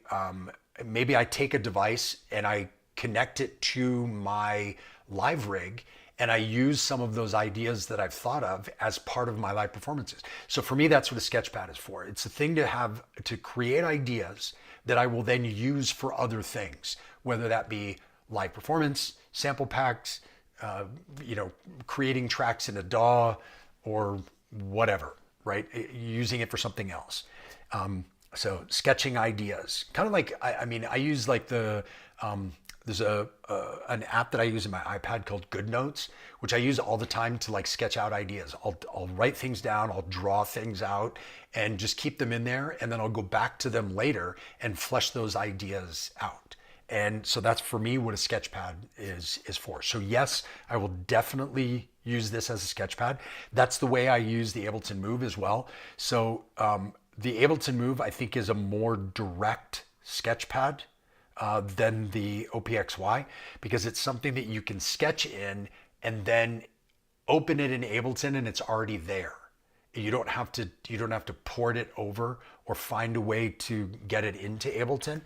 take a device and I connect it to my live rig and I use some of those ideas that I've thought of as part of my live performances. So for me, that's what a sketchpad is for. It's a thing to have to create ideas that I will then use for other things, whether that be live performance, sample packs, creating tracks in a DAW or whatever, right? Using it for something else. So sketching ideas, kind of like, I use like there's an app that I use in my iPad called Good Notes, which I use all the time to like sketch out ideas. I'll write things down, I'll draw things out and just keep them in there. And then I'll go back to them later and flesh those ideas out. And so that's for me what a sketchpad is for. So yes, I will definitely use this as a sketchpad. That's the way I use the Ableton Move as well. So the Ableton Move, I think, is a more direct sketchpad than the OPXY, because it's something that you can sketch in and then open it in Ableton and it's already there. You don't have to port it over or find a way to get it into Ableton.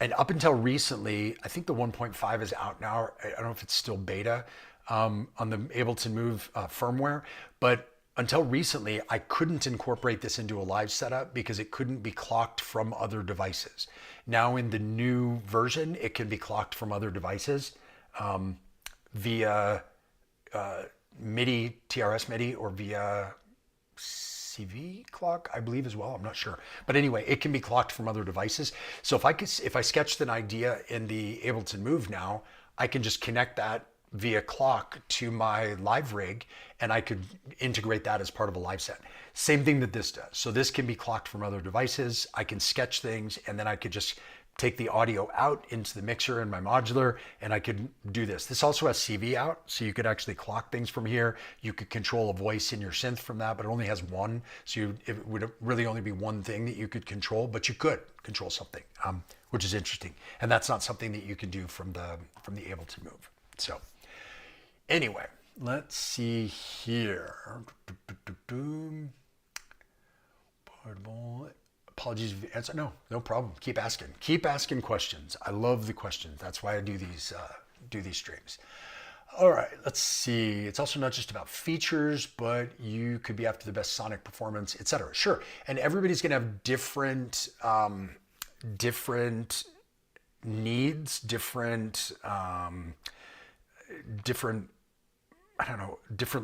And up until recently, I think the 1.5 is out now. I don't know if it's still beta on the Ableton Move firmware, but until recently, I couldn't incorporate this into a live setup because it couldn't be clocked from other devices. Now in the new version, it can be clocked from other devices via MIDI, TRS MIDI, or via CV clock, I believe as well. I'm not sure. But anyway, it can be clocked from other devices. So if I sketched an idea in the Ableton Move now, I can just connect that via clock to my live rig and I could integrate that as part of a live set. Same thing that this does. So this can be clocked from other devices. I can sketch things and then I could just take the audio out into the mixer in my modular and I could do this. This also has CV out, so you could actually clock things from here. You could control a voice in your synth from that, but it only has one. So it would really only be one thing that you could control, but you could control something, which is interesting. And that's not something that you can do from the Ableton Move. So anyway, let's see here. Apologies if you answer. No problem. Keep asking. Keep asking questions. I love the questions. That's why I do these streams. All right, let's see. It's also not just about features, but you could be after the best sonic performance, etc. Sure. And everybody's gonna have different needs, different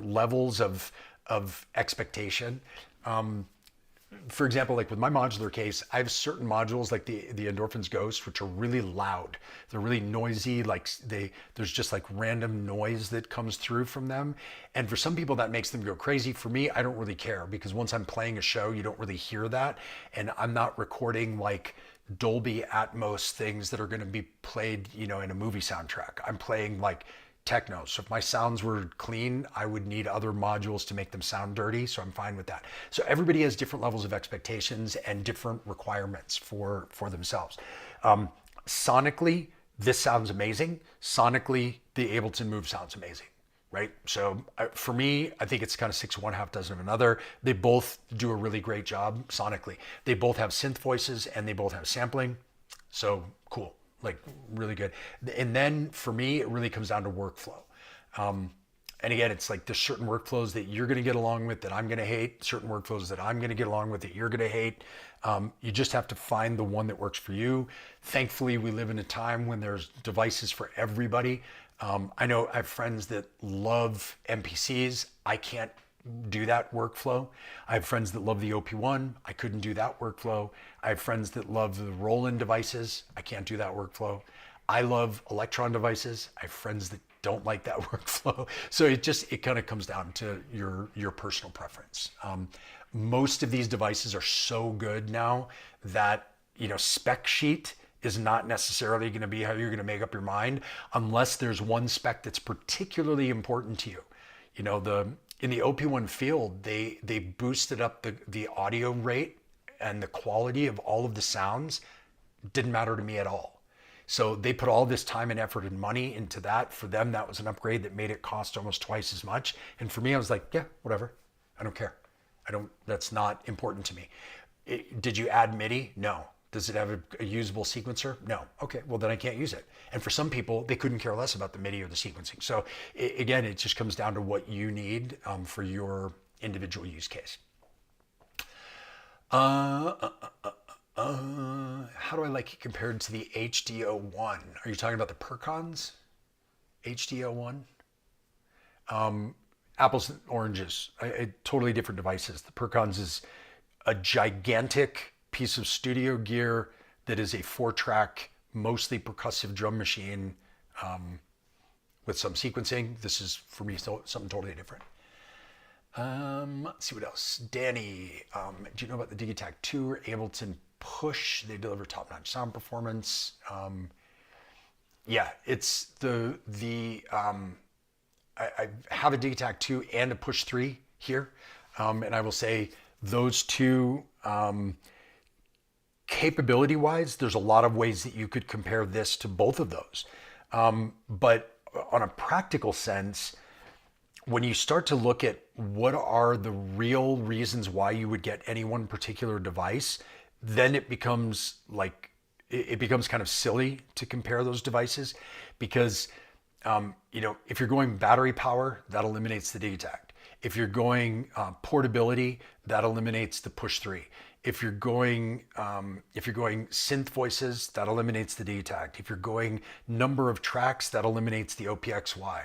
levels of expectation. For example, like with my modular case, I have certain modules like the Endorphins Ghost, which are really loud. They're really noisy. Like there's just like random noise that comes through from them. And for some people that makes them go crazy. For me, I don't really care because once I'm playing a show, you don't really hear that. And I'm not recording like Dolby Atmos things that are going to be played, in a movie soundtrack. I'm playing like techno. So if my sounds were clean, I would need other modules to make them sound dirty. So I'm fine with that. So everybody has different levels of expectations and different requirements for themselves. Sonically, this sounds amazing. Sonically, the Ableton Move sounds amazing, right? So for me, I think it's kind of 6 of one, half dozen of another. They both do a really great job sonically. They both have synth voices and they both have sampling. So cool. Like really good. And then for me, it really comes down to workflow. And again, it's like there's certain workflows that you're going to get along with that I'm going to hate, certain workflows that I'm going to get along with that you're going to hate. You just have to find the one that works for you. Thankfully, we live in a time when there's devices for everybody. I know I have friends that love MPCs. I can't do that workflow. I have friends that love the OP1. I couldn't do that workflow. I have friends that love the roll-in devices. I can't do that workflow. I love Electron devices. I have friends that don't like that workflow. So it kind of comes down to your personal preference. Most of these devices are so good now that, spec sheet is not necessarily going to be how you're going to make up your mind unless there's one spec that's particularly important to you. In the OP1 field, they boosted up the audio rate and the quality of all of the sounds didn't matter to me at all. So they put all this time and effort and money into that. For them, that was an upgrade that made it cost almost twice as much. And for me, I was like, yeah, whatever. I don't care. That's not important to me. Did you add MIDI? No. Does it have a usable sequencer? No. Okay, well then I can't use it. And for some people, they couldn't care less about the MIDI or the sequencing. So again, it just comes down to what you need for your individual use case. How do I like it compared to the HD01? Are you talking about the Percons? HD01? Apples and oranges, totally different devices. The Percons is a gigantic piece of studio gear that is a 4-track, mostly percussive drum machine with some sequencing. This is, for me, something totally different. Let's see what else. Danny, do you know about the Digitakt 2 or Ableton Push? They deliver top-notch sound performance. Yeah, it's I have a Digitakt 2 and a Push 3 here. And I will say those two, capability-wise, there's a lot of ways that you could compare this to both of those. But on a practical sense, when you start to look at what are the real reasons why you would get any one particular device, then it becomes kind of silly to compare those devices because, if you're going battery power, that eliminates the Digitakt. If you're going portability, that eliminates the Push 3. If you're going synth voices, that eliminates the Digitakt. If you're going number of tracks, that eliminates the OPXY.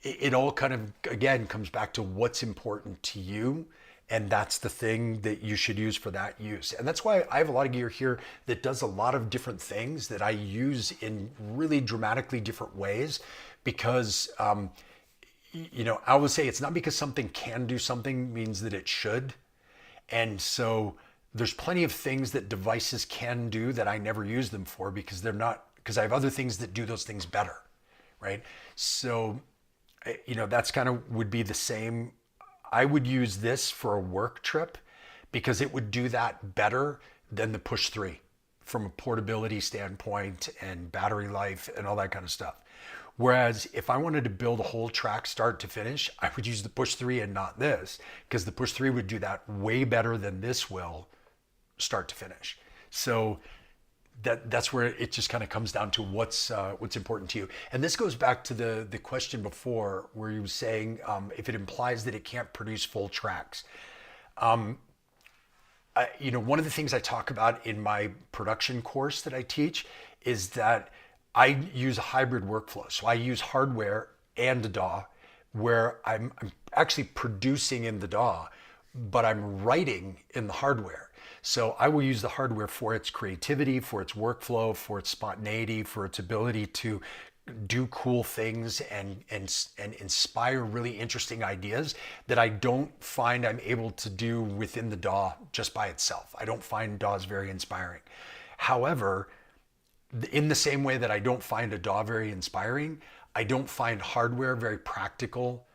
It all kind of, again, comes back to what's important to you. And that's the thing that you should use for that use. And that's why I have a lot of gear here that does a lot of different things that I use in really dramatically different ways. Because, I would say it's not because something can do something means that it should. And so there's plenty of things that devices can do that I never use them for because I have other things that do those things better, right? So, that's kind of would be the same. I would use this for a work trip because it would do that better than the Push 3 from a portability standpoint and battery life and all that kind of stuff. Whereas if I wanted to build a whole track start to finish, I would use the Push 3 and not this because the Push 3 would do that way better than this will start to finish. So that's where it just kind of comes down to what's important to you. And this goes back to the question before where you were saying if it implies that it can't produce full tracks. One of the things I talk about in my production course that I teach is that I use a hybrid workflow. So I use hardware and a DAW where I'm actually producing in the DAW, but I'm writing in the hardware. So I will use the hardware for its creativity, for its workflow, for its spontaneity, for its ability to do cool things and inspire really interesting ideas that I don't find I'm able to do within the DAW just by itself. I don't find DAWs very inspiring. However, in the same way that I don't find a DAW very inspiring, I don't find hardware very practical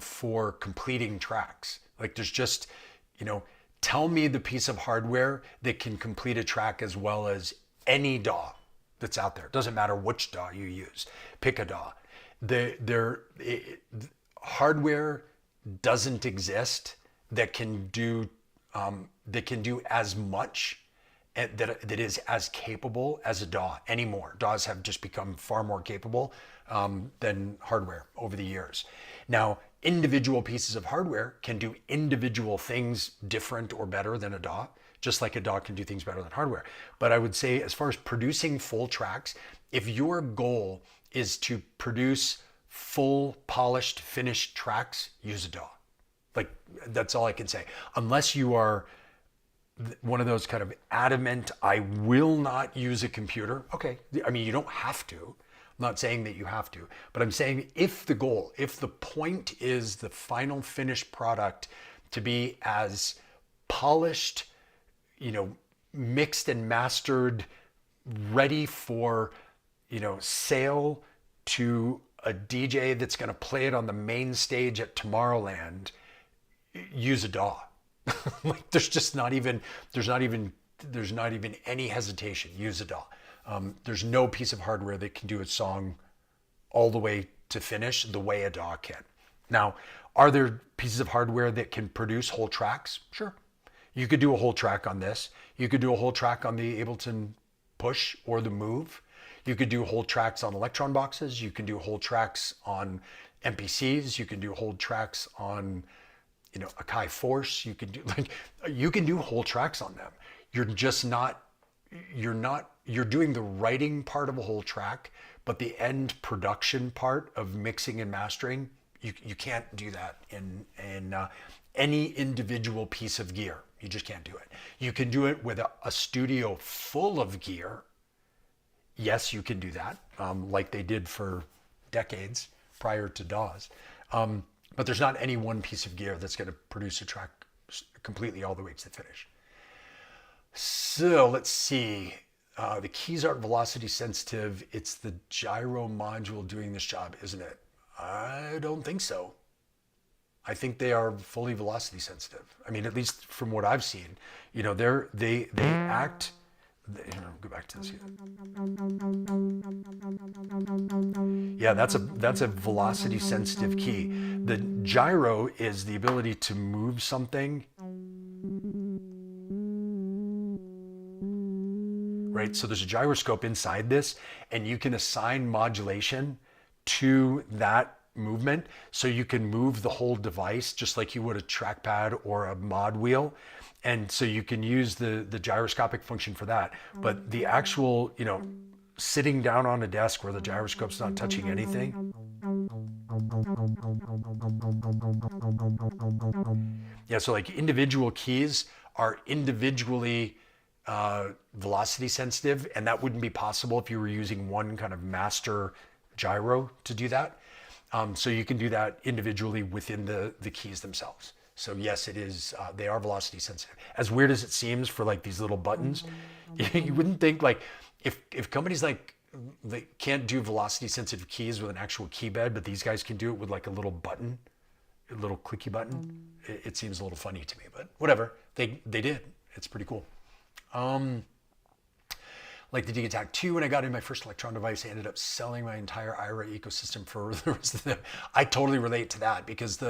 for completing tracks. Like there's just, tell me the piece of hardware that can complete a track as well as any DAW that's out there. It doesn't matter which DAW you use. Pick a DAW. Hardware doesn't exist that can do as much that is as capable as a DAW anymore. DAWs have just become far more capable than hardware over the years. Now, individual pieces of hardware can do individual things different or better than a DAW, just like a DAW can do things better than hardware. But I would say as far as producing full tracks, if your goal is to produce full, polished, finished tracks, use a DAW. Like, that's all I can say. Unless you are one of those kind of adamant, I will not use a computer. Okay, I mean, you don't have to. I'm not saying that you have to, but I'm saying if the point is the final finished product to be as polished, mixed and mastered, ready for, sale to a DJ that's going to play it on the main stage at Tomorrowland, use a DAW. Like there's not even any hesitation. Use a DAW. There's no piece of hardware that can do a song all the way to finish the way a DAW can. Now, are there pieces of hardware that can produce whole tracks? Sure. You could do a whole track on this. You could do a whole track on the Ableton Push or the Move. You could do whole tracks on Electron boxes. You can do whole tracks on MPCs. You can do whole tracks on, Akai Force. You can do whole tracks on them. You're doing the writing part of a whole track, but the end production part of mixing and mastering, you can't do that in any individual piece of gear. You just can't do it. You can do it with a studio full of gear. Yes, you can do that, like they did for decades prior to DAWs. But there's not any one piece of gear that's going to produce a track completely all the way to the finish. So let's see. The keys aren't velocity sensitive. It's the gyro module doing this job, isn't it? I don't think so. I think they are fully velocity sensitive. I mean, at least from what I've seen, they act. Go back to this. Yeah, that's a velocity sensitive key. The gyro is the ability to move something. Right? So there's a gyroscope inside this, and you can assign modulation to that movement. So you can move the whole device just like you would a trackpad or a mod wheel. And so you can use the gyroscopic function for that. But the actual, sitting down on a desk where the gyroscope's not touching anything. Yeah, so like individual keys are individually velocity sensitive, and that wouldn't be possible if you were using one kind of master gyro to do that. So you can do that individually within the keys themselves. So yes, it is. They are velocity sensitive. As weird as it seems for like these little buttons, you wouldn't think like if companies like they can't do velocity sensitive keys with an actual key bed, but these guys can do it with like a little button, a little clicky button. It seems a little funny to me, but whatever. They did. It's pretty cool. Like the Digitac 2, when I got in my first Electron device, I ended up selling my entire IRA ecosystem for the rest of them. I totally relate to that because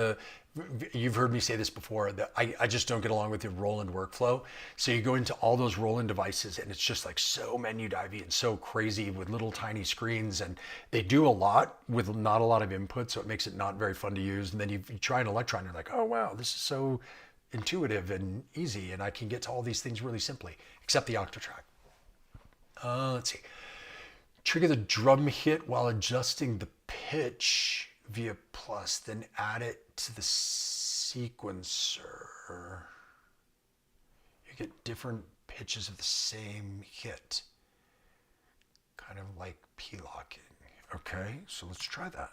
you've heard me say this before, that I just don't get along with the Roland workflow. So you go into all those Roland devices and it's just like so menu divey and so crazy with little tiny screens, and they do a lot with not a lot of input, so it makes it not very fun to use. And then you try an Electron, you're like, oh wow, this is so intuitive and easy, and I can get to all these things really simply, except the Octatrack. Let's see. Trigger the drum hit while adjusting the pitch via plus, then add it to the sequencer. You get different pitches of the same hit. Kind of like P-locking. Okay, so let's try that.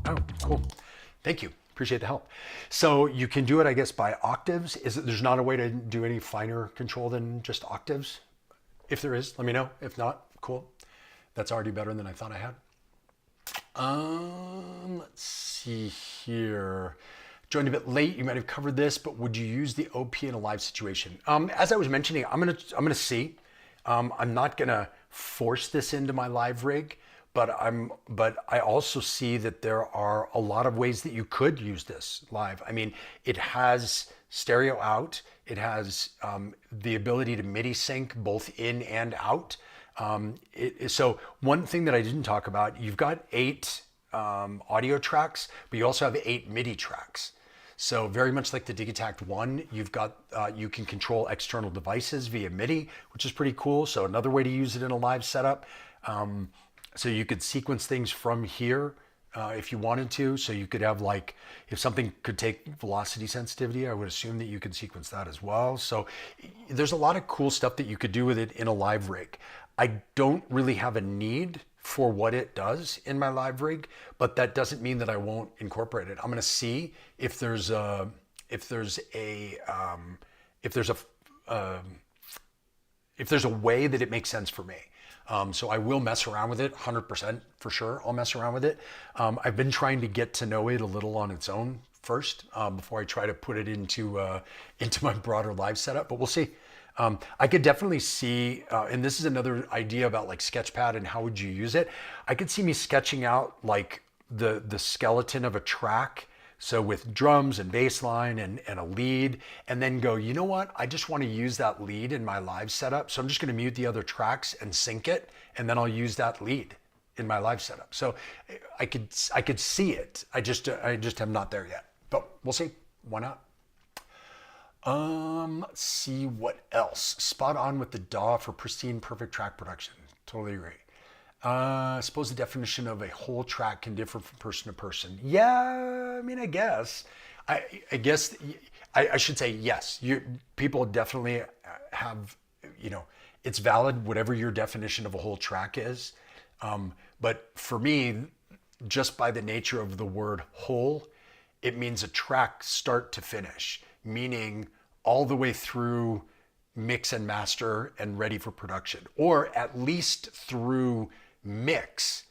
Oh, cool. Thank you. Appreciate the help. So you can do it, I guess, by octaves. There's not a way to do any finer control than just octaves? If there is, let me know. If not, cool. That's already better than I thought I had. Let's see here. Joined a bit late. You might have covered this, but would you use the OP in a live situation? As I was mentioning, I'm gonna see. I'm not gonna force this into my live rig. But I also see that there are a lot of ways that you could use this live. I mean, it has stereo out. It has the ability to MIDI sync both in and out. So one thing that I didn't talk about, you've got 8 audio tracks, but you also have 8 MIDI tracks. So very much like the Digitac 1, you've got you can control external devices via MIDI, which is pretty cool. So another way to use it in a live setup. So you could sequence things from here if you wanted to. So you could have like, if something could take velocity sensitivity, I would assume that you could sequence that as well. So there's a lot of cool stuff that you could do with it in a live rig. I don't really have a need for what it does in my live rig, but that doesn't mean that I won't incorporate it. I'm going to see if there's a if there's a if there's a if there's a way that it makes sense for me. So I will mess around with it 100% for sure. I'll mess around with it. I've been trying to get to know it a little on its own first before I try to put it into my broader live setup, but we'll see. I could definitely see, and this is another idea about like Sketchpad and how would you use it. I could see me sketching out like the skeleton of a track. So with drums and bass line and a lead, and then go, you know what? I just want to use that lead in my live setup. So I'm just going to mute the other tracks and sync it. And then I'll use that lead in my live setup. So I could see it. I just am not there yet, but we'll see. Why not? Let's see what else. Spot on with the DAW for pristine, perfect track production. Totally agree. I suppose the definition of a whole track can differ from person to person. Yeah, I mean, I guess. I guess I should say yes. People definitely have, it's valid, whatever your definition of a whole track is. But for me, just by the nature of the word whole, it means a track start to finish, meaning all the way through mix and master and ready for production, or at least through mix,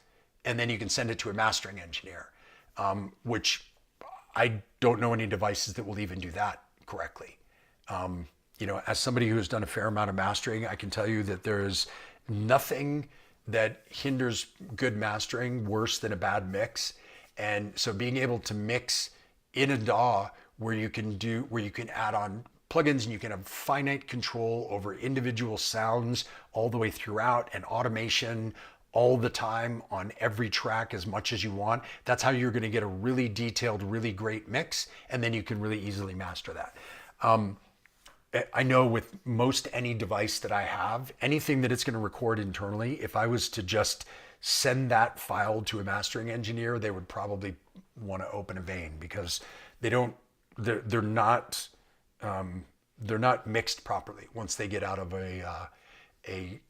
and then you can send it to a mastering engineer, which I don't know any devices that will even do that correctly. As somebody who's done a fair amount of mastering, I can tell you that there's nothing that hinders good mastering worse than a bad mix. And so being able to mix in a DAW where you can add on plugins and you can have finite control over individual sounds all the way throughout, and automation all the time on every track as much as you want. That's how you're going to get a really detailed, really great mix, and then you can really easily master that. I know with most any device that I have, anything that it's going to record internally, if I was to just send that file to a mastering engineer, they would probably want to open a vein, because they're not mixed properly once they get out of a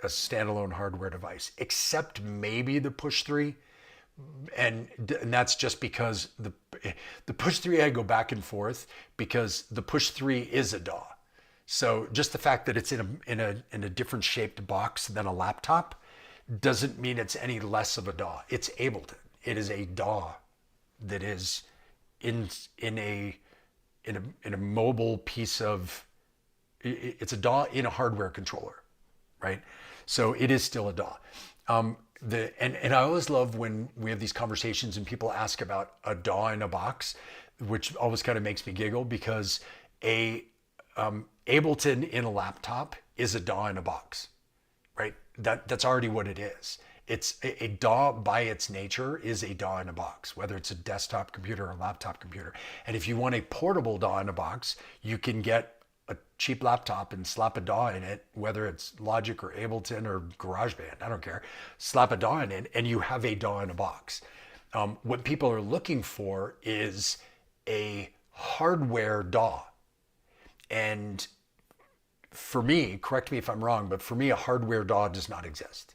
standalone hardware device, except maybe the Push 3. And that's just because the Push 3, I go back and forth because the Push 3 is a DAW. So just the fact that it's in a different shaped box than a laptop doesn't mean it's any less of a DAW. It's Ableton. It is a DAW that is in a mobile piece of, it's a DAW in a hardware controller, right? So it is still a DAW. And I always love when we have these conversations and people ask about a DAW in a box, which always kind of makes me giggle, because Ableton in a laptop is a DAW in a box, right? That's already what it is. It's a DAW by its nature is a DAW in a box, whether it's a desktop computer or a laptop computer. And if you want a portable DAW in a box, you can get a cheap laptop and slap a DAW in it, whether it's Logic or Ableton or GarageBand, I don't care. Slap a DAW in it and you have a DAW in a box. What people are looking for is a hardware DAW. And for me, correct me if I'm wrong, but for me, a hardware DAW does not exist.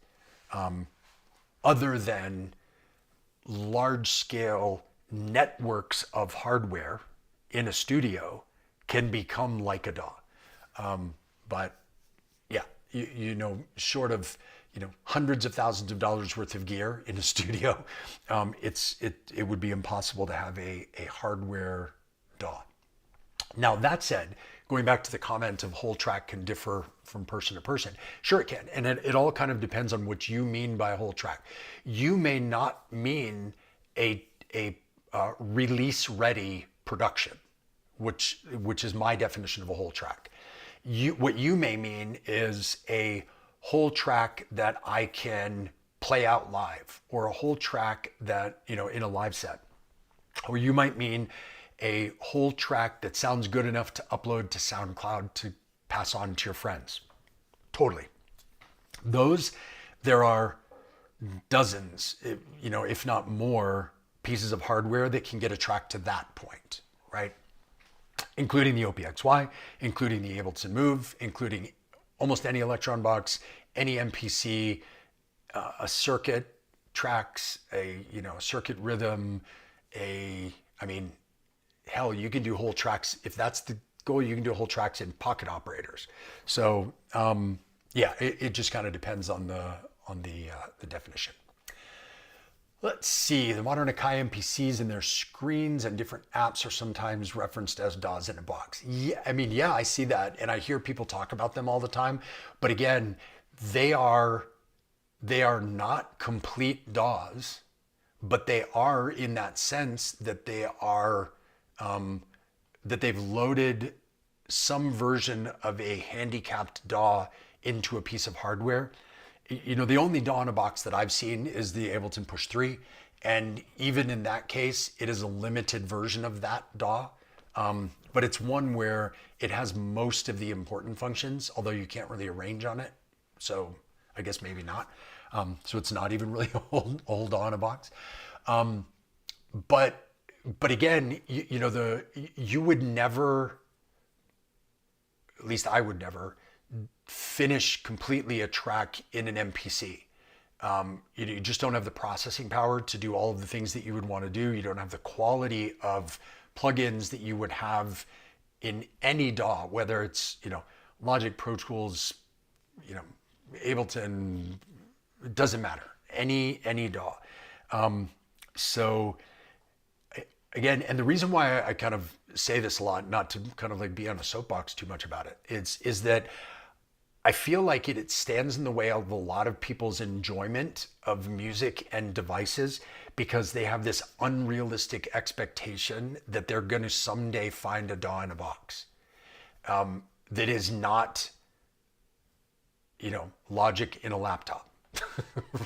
Other than large scale networks of hardware in a studio can become like a DAW. But yeah, short of, hundreds of thousands of dollars worth of gear in a studio, it would be impossible to have a hardware DAW. Now, that said, going back to the comment of whole track can differ from person to person. Sure it can. And it all kind of depends on what you mean by a whole track. You may not mean a release ready production, which is my definition of a whole track. What you may mean is a whole track that I can play out live, or a whole track that, in a live set. Or you might mean a whole track that sounds good enough to upload to SoundCloud to pass on to your friends. Totally. There are dozens, if not more, pieces of hardware that can get a track to that point, right? Including the OPXY, including the Ableton Move, including almost any Electron box, any MPC, a circuit, tracks, a circuit rhythm, I mean, hell, you can do whole tracks if that's the goal. You can do whole tracks in pocket operators. So yeah, it just kind of depends on the definition. Let's see, the modern Akai MPCs and their screens and different apps are sometimes referenced as DAWs in a box. Yeah, I mean, yeah, I see that, and I hear people talk about them all the time. But again, they are not complete DAWs, but they are in that sense that they are that they've loaded some version of a handicapped DAW into a piece of hardware. The only DAW in a box that I've seen is the Ableton Push 3. And even in that case, it is a limited version of that DAW. But it's one where it has most of the important functions, although you can't really arrange on it. So I guess maybe not. So it's not even really a whole DAW in a box. But again, you would never, at least I would never, finish completely a track in an MPC. You just don't have the processing power to do all of the things that you would want to do. You don't have the quality of plugins that you would have in any DAW, whether it's Logic, Pro Tools, Ableton. It doesn't matter. Any DAW. So again, and the reason why I kind of say this a lot, not to kind of like be on a soapbox too much about it, is that I feel like it stands in the way of a lot of people's enjoyment of music and devices because they have this unrealistic expectation that they're going to someday find a DAW in a box that is not, Logic in a laptop,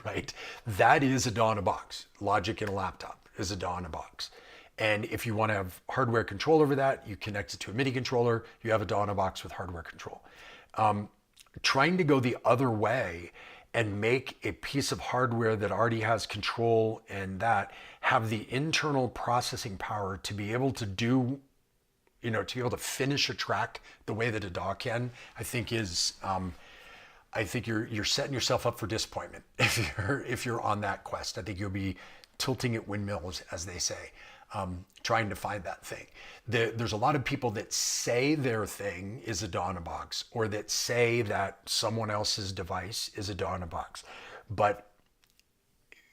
right? That is a DAW in a box. Logic in a laptop is a DAW in a box. And if you want to have hardware control over that, you connect it to a MIDI controller, you have a DAW in a box with hardware control. Trying to go the other way and make a piece of hardware that already has control and that have the internal processing power to be able to do, to be able to finish a track the way that a DAW can, I think is, I think you're setting yourself up for disappointment if you're on that quest. I think you'll be tilting at windmills, as they say. Trying to find that thing. There's a lot of people that say their thing is a DAW in a box, or that say that someone else's device is a DAW in a box. But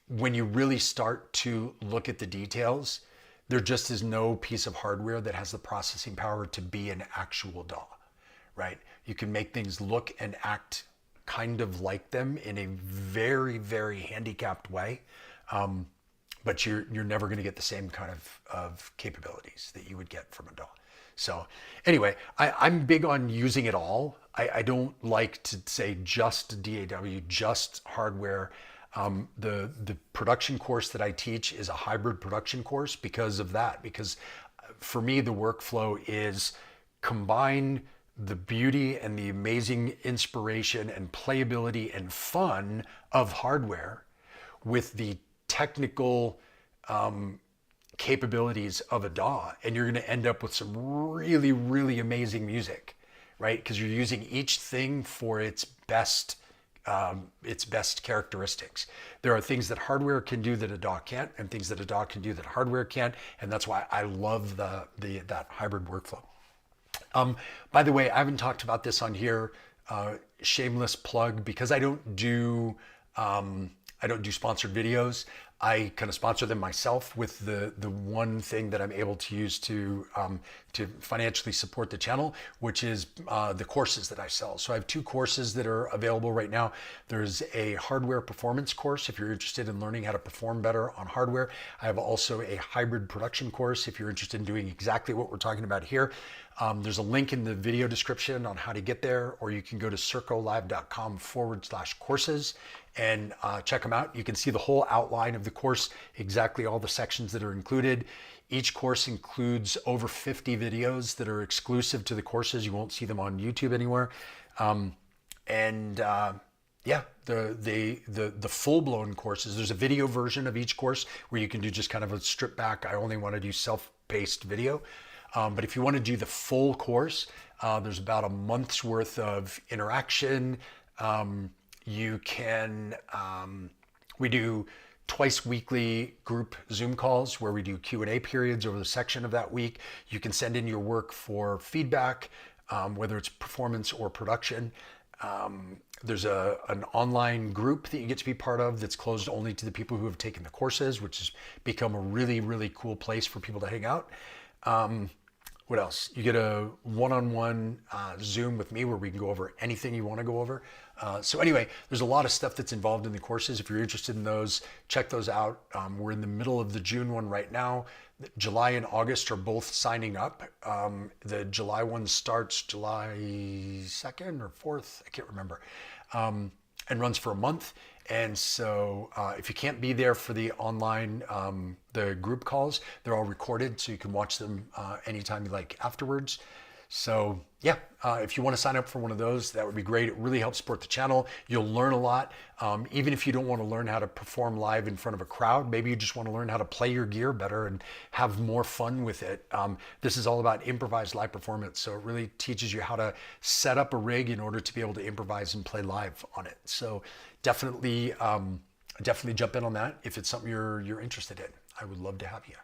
when you really start to look at the details, there just is no piece of hardware that has the processing power to be an actual DAW, right? You can make things look and act kind of like them in a very, very handicapped way. But you're never going to get the same kind of capabilities that you would get from a DAW. So anyway, I'm big on using it all. I don't like to say just DAW, just hardware. The production course that I teach is a hybrid production course because of that. Because for me, the workflow is combine the beauty and the amazing inspiration and playability and fun of hardware with the technical capabilities of a DAW, and you're going to end up with some really, really amazing music, right? Because you're using each thing for its best characteristics. There are things that hardware can do that a DAW can't, and things that a DAW can do that hardware can't, and that's why I love that hybrid workflow. By the way, I haven't talked about this on here. Shameless plug, because I don't do sponsored videos. I kind of sponsor them myself with the one thing that I'm able to use to financially support the channel, which is the courses that I sell. So I have 2 courses that are available right now. There's a hardware performance course if you're interested in learning how to perform better on hardware. I have also a hybrid production course if you're interested in doing exactly what we're talking about here. There's a link in the video description on how to get there, or you can go to circolive.com/courses and check them out. You can see the whole outline of the course, exactly all the sections that are included. Each course includes over 50 videos that are exclusive to the courses. You won't see them on YouTube anywhere. Yeah, the full-blown courses, there's a video version of each course where you can do just kind of a strip back, I only want to do self-paced video. But if you want to do the full course, there's about a month's worth of interaction. You can, we do twice weekly group Zoom calls where we do Q&A periods over the section of that week. You can send in your work for feedback, whether it's performance or production. There's an online group that you get to be part of that's closed only to the people who have taken the courses, which has become a really, really cool place for people to hang out. What else? You get a one-on-one Zoom with me where we can go over anything you want to go over. So anyway, there's a lot of stuff that's involved in the courses. If you're interested in those, check those out. We're in the middle of the June one right now. July and August are both signing up. The July one starts July 2nd or 4th, I can't remember, and runs for a month. And so if you can't be there for the online, the group calls, they're all recorded so you can watch them anytime you like afterwards. So yeah, if you want to sign up for one of those, that would be great. It really helps support the channel. You'll learn a lot. Even if you don't want to learn how to perform live in front of a crowd, maybe you just want to learn how to play your gear better and have more fun with it. This is all about improvised live performance. So it really teaches you how to set up a rig in order to be able to improvise and play live on it. So definitely jump in on that if it's something you're interested in. I would love to have you.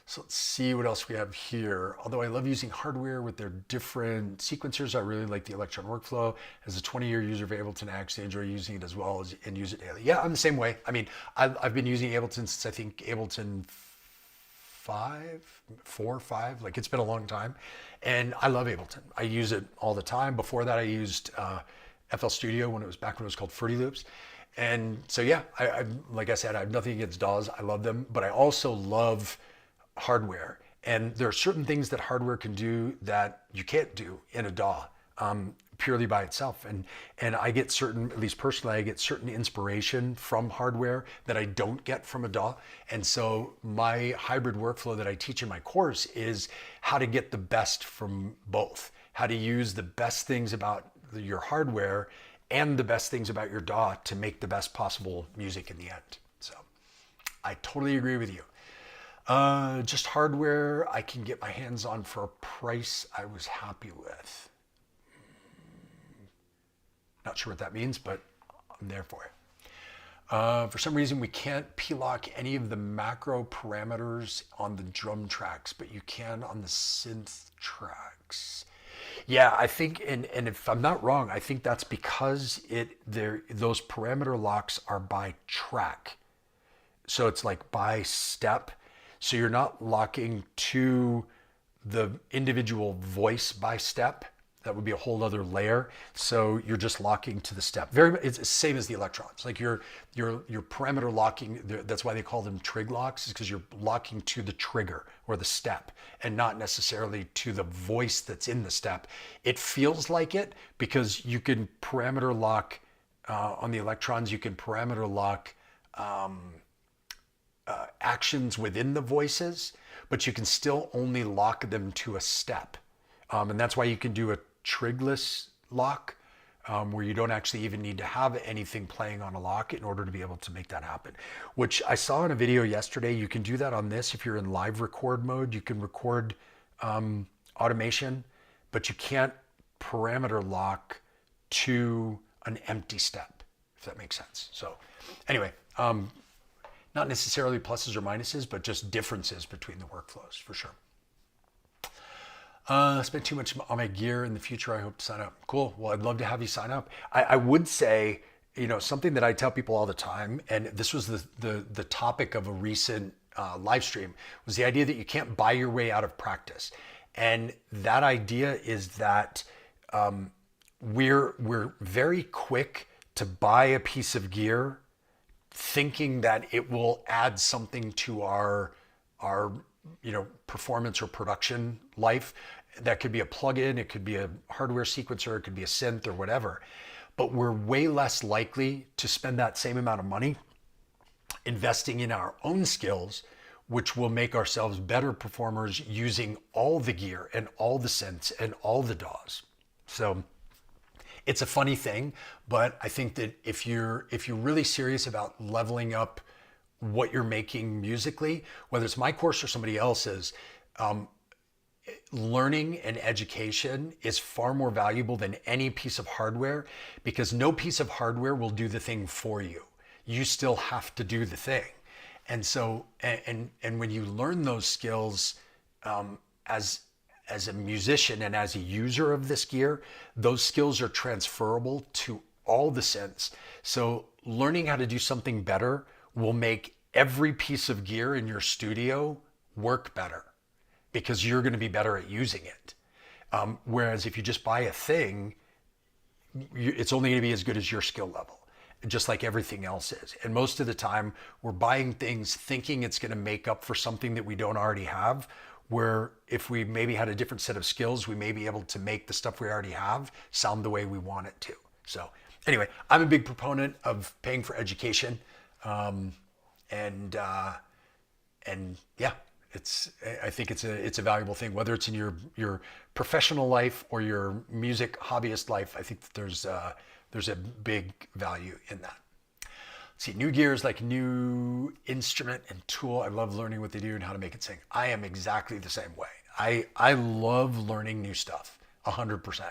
So let's see what else we have here. Although I love using hardware with their different sequencers, I really like the Electron workflow. As a 20-year user of Ableton, I actually enjoy using it as well and use it daily. Yeah, I'm the same way. I mean, I've been using Ableton since I think Ableton 4 or 5, like it's been a long time. And I love Ableton. I use it all the time. Before that, I used FL Studio when it was called Fruity Loops. And so yeah, I like I said, I have nothing against DAWs. I love them, but I also love hardware, and there are certain things that hardware can do that you can't do in a DAW purely by itself. And I get certain, at least personally, I get certain inspiration from hardware that I don't get from a DAW. And so my hybrid workflow that I teach in my course is how to get the best from both, how to use the best things about your hardware and the best things about your DAW to make the best possible music in the end. So I totally agree with you. Just hardware I can get my hands on for a price I was happy with. Not sure what that means, but I'm there for it. For some reason, we can't p-lock any of the macro parameters on the drum tracks, but you can on the synth tracks. Yeah, I think, and if I'm not wrong, I think that's because those parameter locks are by track. So it's like by step. So you're not locking to the individual voice by step. That would be a whole other layer. So you're just locking to the step. It's the same as the electrons. Like your parameter locking, that's why they call them trig locks, is because you're locking to the trigger or the step and not necessarily to the voice that's in the step. It feels like it because you can parameter lock on the electrons, you can parameter lock actions within the voices, but you can still only lock them to a step. And that's why you can do a trigless lock, where you don't actually even need to have anything playing on a lock in order to be able to make that happen. Which I saw in a video yesterday. You can do that on this if you're in live record mode. You can record automation, but you can't parameter lock to an empty step, if that makes sense. So anyway, not necessarily pluses or minuses, but just differences between the workflows for sure. Spend too much on my gear in the future. I hope to sign up. Cool. Well, I'd love to have you sign up. I would say, something that I tell people all the time, and this was the topic of a recent live stream, was the idea that you can't buy your way out of practice. And that idea is that we're very quick to buy a piece of gear thinking that it will add something to our performance or production life. That could be a plugin, it could be a hardware sequencer, it could be a synth or whatever. But we're way less likely to spend that same amount of money investing in our own skills, which will make ourselves better performers using all the gear and all the synths and all the DAWs. So it's a funny thing, but I think that if you're really serious about leveling up what you're making musically, whether it's my course or somebody else's, learning and education is far more valuable than any piece of hardware, because no piece of hardware will do the thing for you. you still have to do the thing. And so, and when you learn those skills as a musician and as a user of this gear, those skills are transferable to all the synths. So learning how to do something better will make every piece of gear in your studio work better because you're going to be better at using it. Whereas if you just buy a thing, it's only going to be as good as your skill level, just like everything else is. And most of the time, we're buying things thinking it's going to make up for something that we don't already have. Where if we maybe had a different set of skills, we may be able to make the stuff we already have sound the way we want it to. So anyway, I'm a big proponent of paying for education, and yeah, I think it's a valuable thing, whether it's in your professional life or your music hobbyist life. I think that there's a big value in that. See, new gear is like a new instrument and tool. I love learning what they do and how to make it sing. I am exactly the same way. I love learning new stuff, 100%.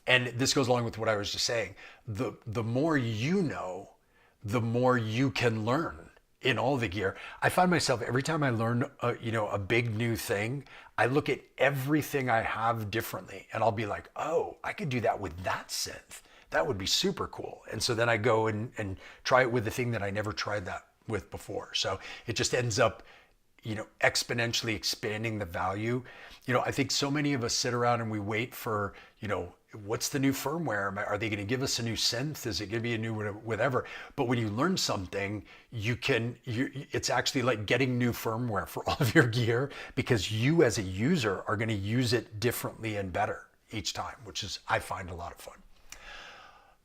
And this goes along with what I was just saying. The more you know, the more you can learn in all the gear. I find myself every time I learn a big new thing, I look at everything I have differently, and I'll be like, oh, I could do that with that synth. That would be super cool. And so then I go and try it with the thing that I never tried that with before. So it just ends up, exponentially expanding the value. I think so many of us sit around and we wait for, what's the new firmware? Are they going to give us a new synth? Is it going to be a new whatever? But when you learn something, it's actually like getting new firmware for all of your gear, because you as a user are going to use it differently and better each time, which is, I find, a lot of fun.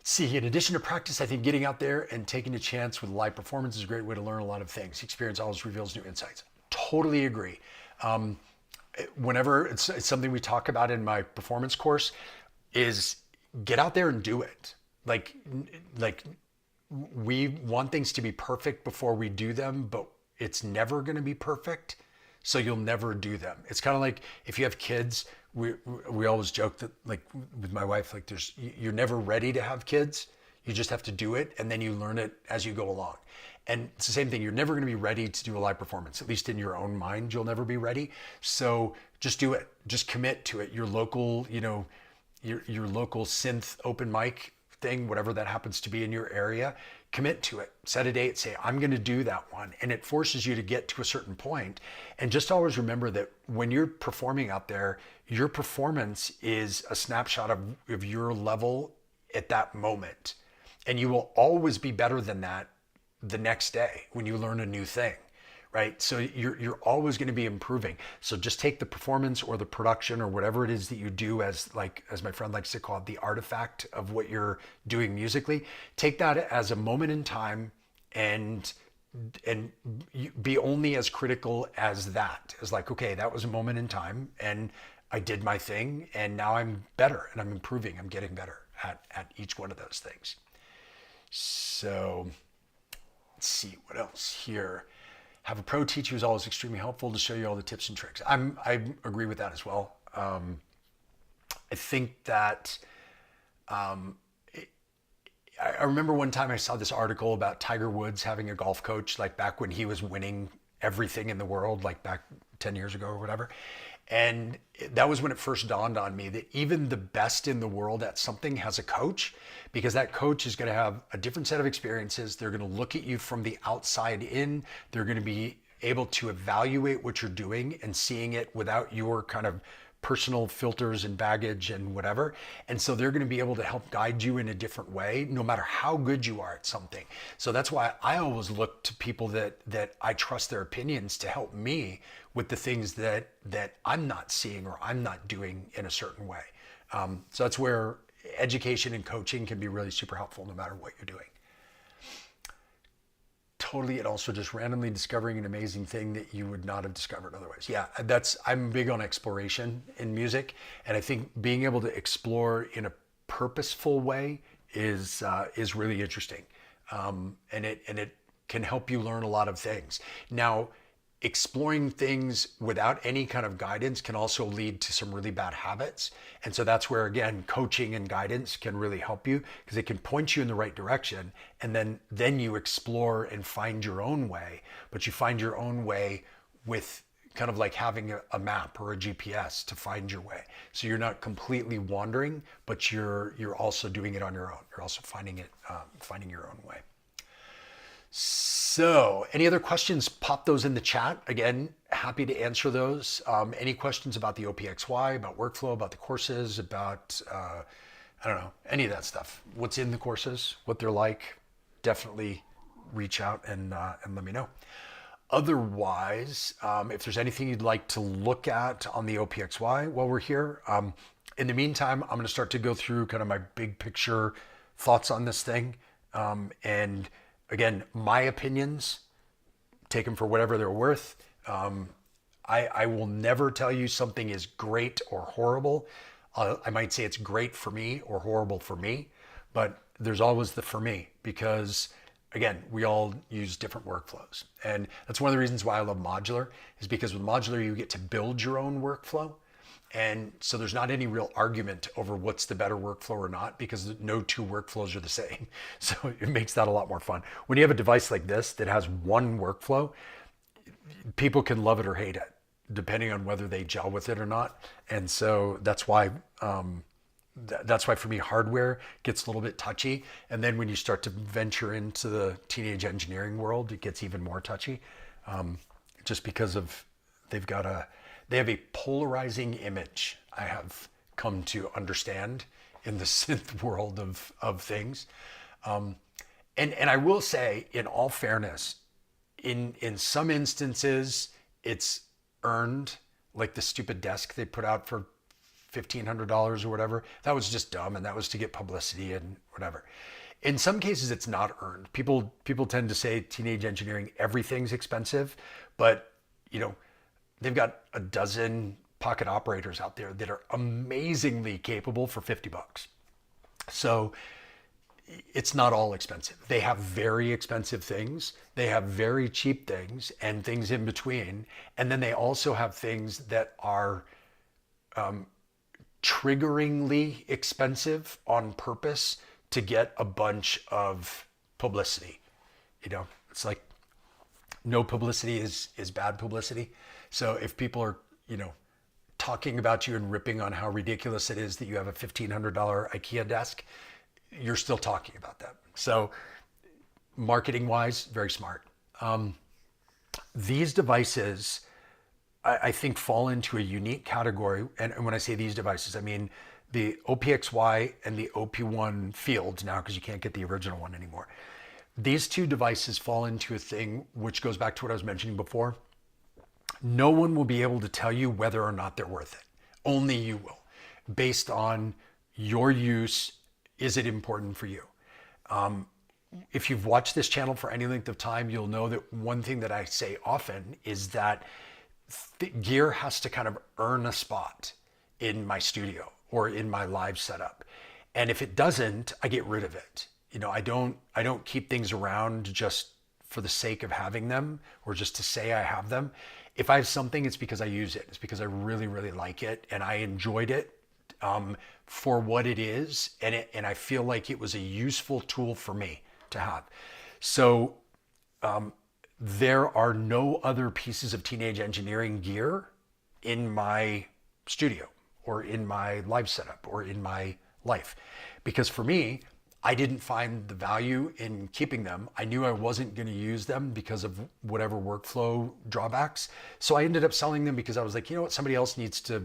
See, in addition to practice, I think getting out there and taking a chance with live performance is a great way to learn a lot of things. Experience always reveals new insights. Totally agree. Whenever it's something we talk about in my performance course, is get out there and do it. Like we want things to be perfect before we do them, but it's never going to be perfect. So you'll never do them. It's kind of like if you have kids, we always joke that, like with my wife, like you're never ready to have kids. You just have to do it, and then you learn it as you go along. And it's the same thing. You're never going to be ready to do a live performance. At least in your own mind, you'll never be ready. So just do it. Just commit to it. Your local, your local synth open mic thing, whatever that happens to be in your area, commit to it. Set a date, say, I'm going to do that one. And it forces you to get to a certain point. And just always remember that when you're performing out there, your performance is a snapshot of your level at that moment. And you will always be better than that the next day when you learn a new thing, right? So you're always going to be improving. So just take the performance or the production or whatever it is that you do as my friend likes to call it, the artifact of what you're doing musically. Take that as a moment in time and be only as critical as that. As like, okay, that was a moment in time and I did my thing and now I'm better and I'm improving. I'm getting better at each one of those things. So let's see what else here. Have a pro teacher who's always extremely helpful to show you all the tips and tricks. I agree with that as well. I think that I remember one time I saw this article about Tiger Woods having a golf coach, like back when he was winning everything in the world, like back 10 years ago or whatever. And that was when it first dawned on me that even the best in the world at something has a coach, because that coach is going to have a different set of experiences. They're going to look at you from the outside in. They're going to be able to evaluate what you're doing and seeing it without your kind of personal filters and baggage and whatever. And so they're going to be able to help guide you in a different way, no matter how good you are at something. So that's why I always look to people that I trust their opinions to help me with the things that I'm not seeing or I'm not doing in a certain way. So that's where education and coaching can be really super helpful no matter what you're doing. Totally, and also just randomly discovering an amazing thing that you would not have discovered otherwise. Yeah, I'm big on exploration in music, and I think being able to explore in a purposeful way is really interesting, and it can help you learn a lot of things. Now, exploring things without any kind of guidance can also lead to some really bad habits. And so that's where, again, coaching and guidance can really help you, because it can point you in the right direction. And then you explore and find your own way, but you find your own way with kind of like having a map or a GPS to find your way. So you're not completely wandering, but you're also doing it on your own. You're also finding your own way. So any other questions, pop those in the chat. Again, happy to answer those. Any questions about the OPXY, about workflow, about the courses, about, I don't know, any of that stuff. What's in the courses, what they're like, definitely reach out and let me know. Otherwise, if there's anything you'd like to look at on the OPXY while we're here, in the meantime, I'm going to start to go through kind of my big picture thoughts on this thing. And again, my opinions, take them for whatever they're worth. I will never tell you something is great or horrible. I might say it's great for me or horrible for me, but there's always the for me, because again, we all use different workflows. And that's one of the reasons why I love modular, is because with modular, you get to build your own workflow. And so there's not any real argument over what's the better workflow or not, because no two workflows are the same. So it makes that a lot more fun. When you have a device like this that has one workflow, people can love it or hate it, depending on whether they gel with it or not. And so that's why for me, hardware gets a little bit touchy. And then when you start to venture into the teenage engineering world, it gets even more touchy, just because of they have a polarizing image, I have come to understand, in the synth world of things. And I will say, in all fairness, in some instances, it's earned, like the stupid desk they put out for $1,500 or whatever. That was just dumb, and that was to get publicity and whatever. In some cases, it's not earned. People tend to say teenage engineering, everything's expensive, but they've got a dozen pocket operators out there that are amazingly capable for $50. So it's not all expensive. They have very expensive things. They have very cheap things and things in between. And then they also have things that are triggeringly expensive on purpose to get a bunch of publicity. It's like no publicity is bad publicity. So if people are, talking about you and ripping on how ridiculous it is that you have a $1,500 IKEA desk, you're still talking about that. So marketing wise, very smart. These devices, I think, fall into a unique category. And when I say these devices, I mean the OPXY and the OP1 Fields now, because you can't get the original one anymore. These two devices fall into a thing which goes back to what I was mentioning before. No one will be able to tell you whether or not they're worth it. Only you will. Based on your use, is it important for you? If you've watched this channel for any length of time, you'll know that one thing that I say often is that gear has to kind of earn a spot in my studio or in my live setup. And if it doesn't, I get rid of it. I don't keep things around just for the sake of having them or just to say I have them. If I have something, it's because I use it. It's because I really, really like it and I enjoyed it for what it is. And I feel like it was a useful tool for me to have. So there are no other pieces of teenage engineering gear in my studio or in my live setup or in my life. Because for me, I didn't find the value in keeping them. I knew I wasn't going to use them because of whatever workflow drawbacks. So I ended up selling them because I was like, somebody else needs to,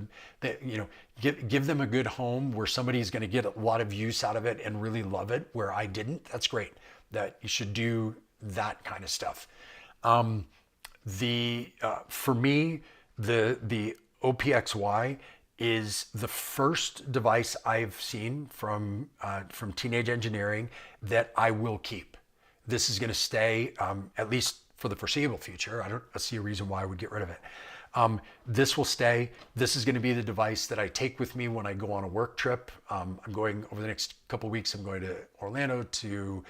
give them a good home where somebody's going to get a lot of use out of it and really love it, where I didn't. That's great. That you should do that kind of stuff. For me, the OPXY is the first device I've seen from teenage engineering that I will keep. This is going to stay, at least for the foreseeable future. I don't see a reason why I would get rid of it. This will stay. This is going to be the device that I take with me when I go on a work trip. I'm going over the next couple of weeks. I'm going to Orlando to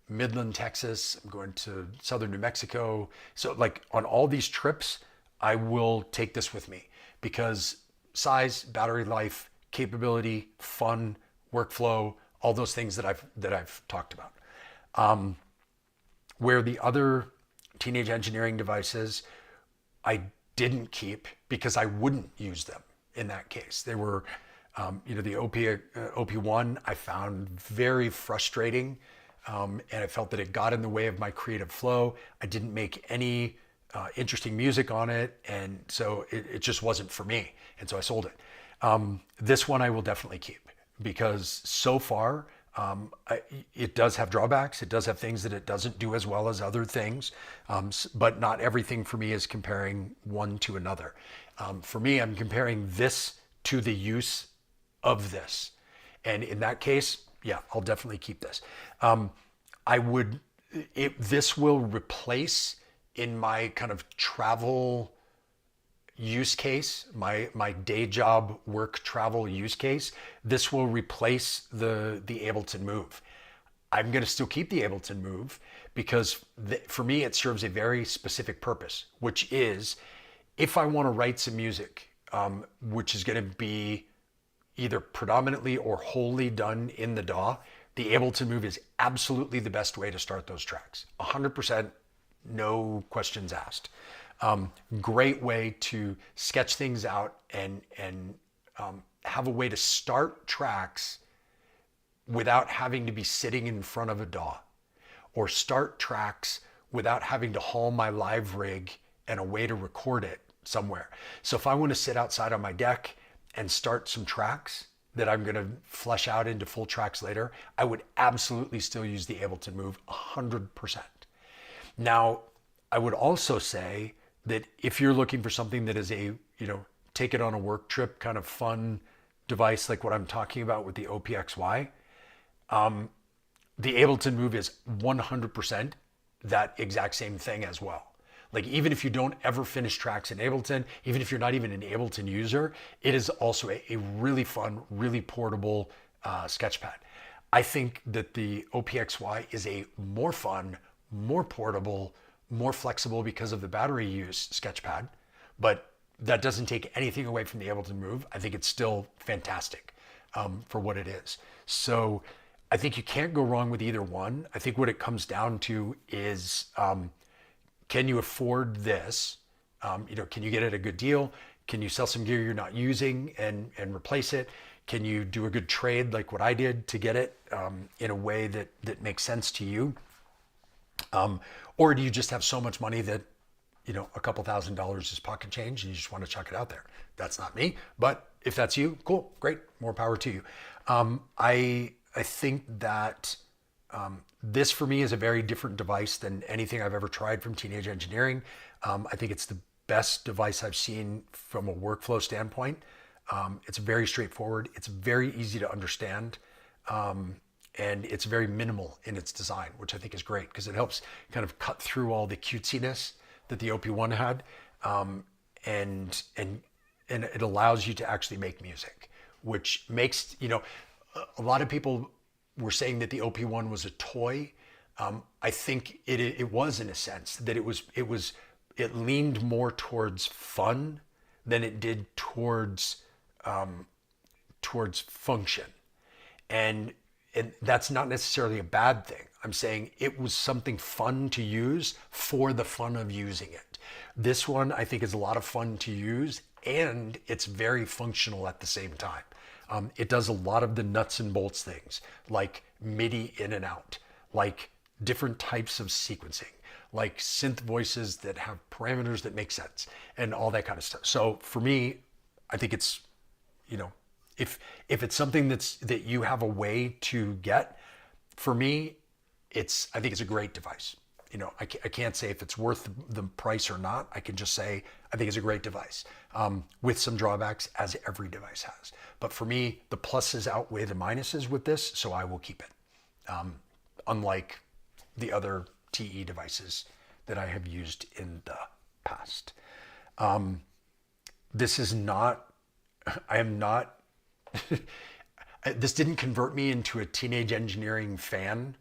Midland, Texas. I'm going to southern New Mexico. So like on all these trips, I will take this with me because size, battery life, capability, fun, workflow, all those things that I've talked about. Where the other teenage engineering devices I didn't keep because I wouldn't use them in that case. They were, the OP1 I found very frustrating, and I felt that it got in the way of my creative flow. I didn't make any interesting music on it, and so it just wasn't for me, and so I sold it. This one I will definitely keep because so far it does have drawbacks. It does have things that it doesn't do as well as other things, but not everything for me is comparing one to another. For me, I'm comparing this to the use of this. And in that case, yeah, I'll definitely keep this. This will replace in my kind of travel use case, my day job work travel use case, this will replace the Ableton Move. I'm going to still keep the Ableton Move because for me it serves a very specific purpose, which is if I want to write some music, which is going to be either predominantly or wholly done in the DAW, the Ableton Move is absolutely the best way to start those tracks. 100%, no questions asked. Great way to sketch things out and have a way to start tracks without having to be sitting in front of a DAW, or start tracks without having to haul my live rig and a way to record it somewhere. So if I want to sit outside on my deck and start some tracks that I'm going to flesh out into full tracks later, I would absolutely still use the Ableton Move 100%. Now, I would also say that if you're looking for something that is a, take it on a work trip kind of fun device like what I'm talking about with the OPXY, the Ableton Move is 100% that exact same thing as well. Like even if you don't ever finish tracks in Ableton, even if you're not even an Ableton user, it is also a really fun, really portable sketchpad. I think that the OPXY is a more fun, more portable, more flexible because of the battery use sketchpad, but that doesn't take anything away from the Ableton Move. I think it's still fantastic for what it is. So I think you can't go wrong with either one. I think what it comes down to is, can you afford this? Can you get it at a good deal? Can you sell some gear you're not using and replace it? Can you do a good trade like what I did to get it in a way that makes sense to you? Or do you just have so much money that, a couple $1,000s is pocket change and you just want to chuck it out there? That's not me, but if that's you, cool, great, more power to you. I think that this for me is a very different device than anything I've ever tried from Teenage Engineering. I think it's the best device I've seen from a workflow standpoint. It's very straightforward. It's very easy to understand. And it's very minimal in its design, which I think is great because it helps kind of cut through all the cutesiness that the OP1 had, and it allows you to actually make music, which makes a lot of people were saying that the OP1 was a toy. I think it was in a sense that it leaned more towards fun than it did towards function, and that's not necessarily a bad thing. I'm saying it was something fun to use for the fun of using it. This one I think is a lot of fun to use and it's very functional at the same time. It does a lot of the nuts and bolts things like MIDI in and out, like different types of sequencing, like synth voices that have parameters that make sense and all that kind of stuff. So for me, I think it's, if it's something that you have a way to get, for me, I think it's a great device. I can't say if it's worth the price or not. I can just say I think it's a great device with some drawbacks, as every device has. But for me, the pluses outweigh the minuses with this, so I will keep it. Unlike the other TE devices that I have used in the past. This is not, I am not, this didn't convert me into a Teenage Engineering fan.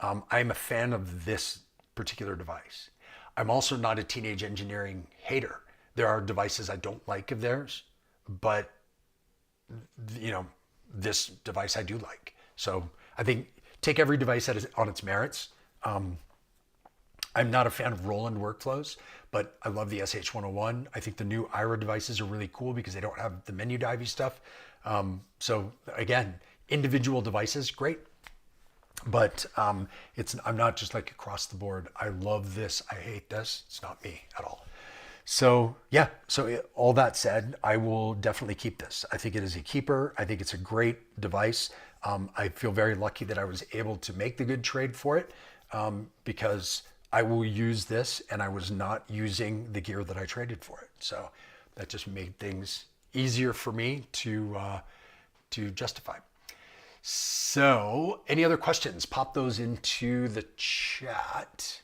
I'm a fan of this particular device. I'm also not a teenage engineering hater. There are devices I don't like of theirs, but you know, this device I do like. So I think take every device that is on its merits. I'm not a fan of Roland workflows, but I love the SH101. I think the new IRA devices are really cool because they don't have the menu divey stuff. So again, individual devices, great. But I'm not just like across the board. I love this. I hate this. It's not me at all. So yeah, all that said, I will definitely keep this. I think it is a keeper. I think it's a great device. I feel very lucky that I was able to make the good trade for it because I will use this and I was not using the gear that I traded for it. So that just made things easier for me to justify. So any other questions? Pop those into the chat.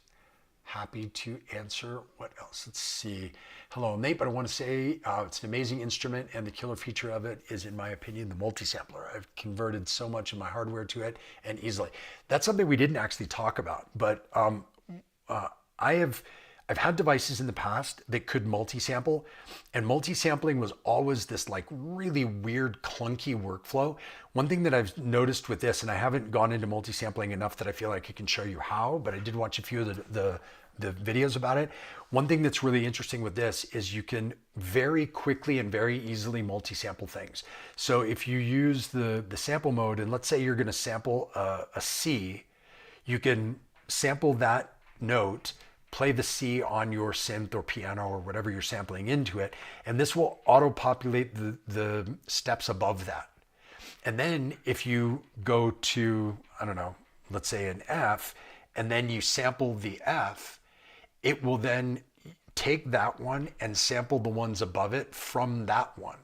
Happy to answer. What else? Let's see. Hello, Nate, but I want to say it's an amazing instrument, and the killer feature of it is, in my opinion, the multi-sampler. I've converted so much of my hardware to it, and easily. That's something we didn't actually talk about, but I've had devices in the past that could multi-sample, and multi-sampling was always this like really weird, clunky workflow. One thing that I've noticed with this, and I haven't gone into multi-sampling enough that I feel like I can show you how, but I did watch a few of the videos about it. One thing that's really interesting with this is you can very quickly and very easily multi-sample things. So if you use the sample mode, and let's say you're going to sample a C, you can sample that note, play the C on your synth or piano or whatever you're sampling into it, and this will auto-populate the steps above that. And then if you go to, I don't know, let's say an F, and then you sample the F, it will then take that one and sample the ones above it from that one.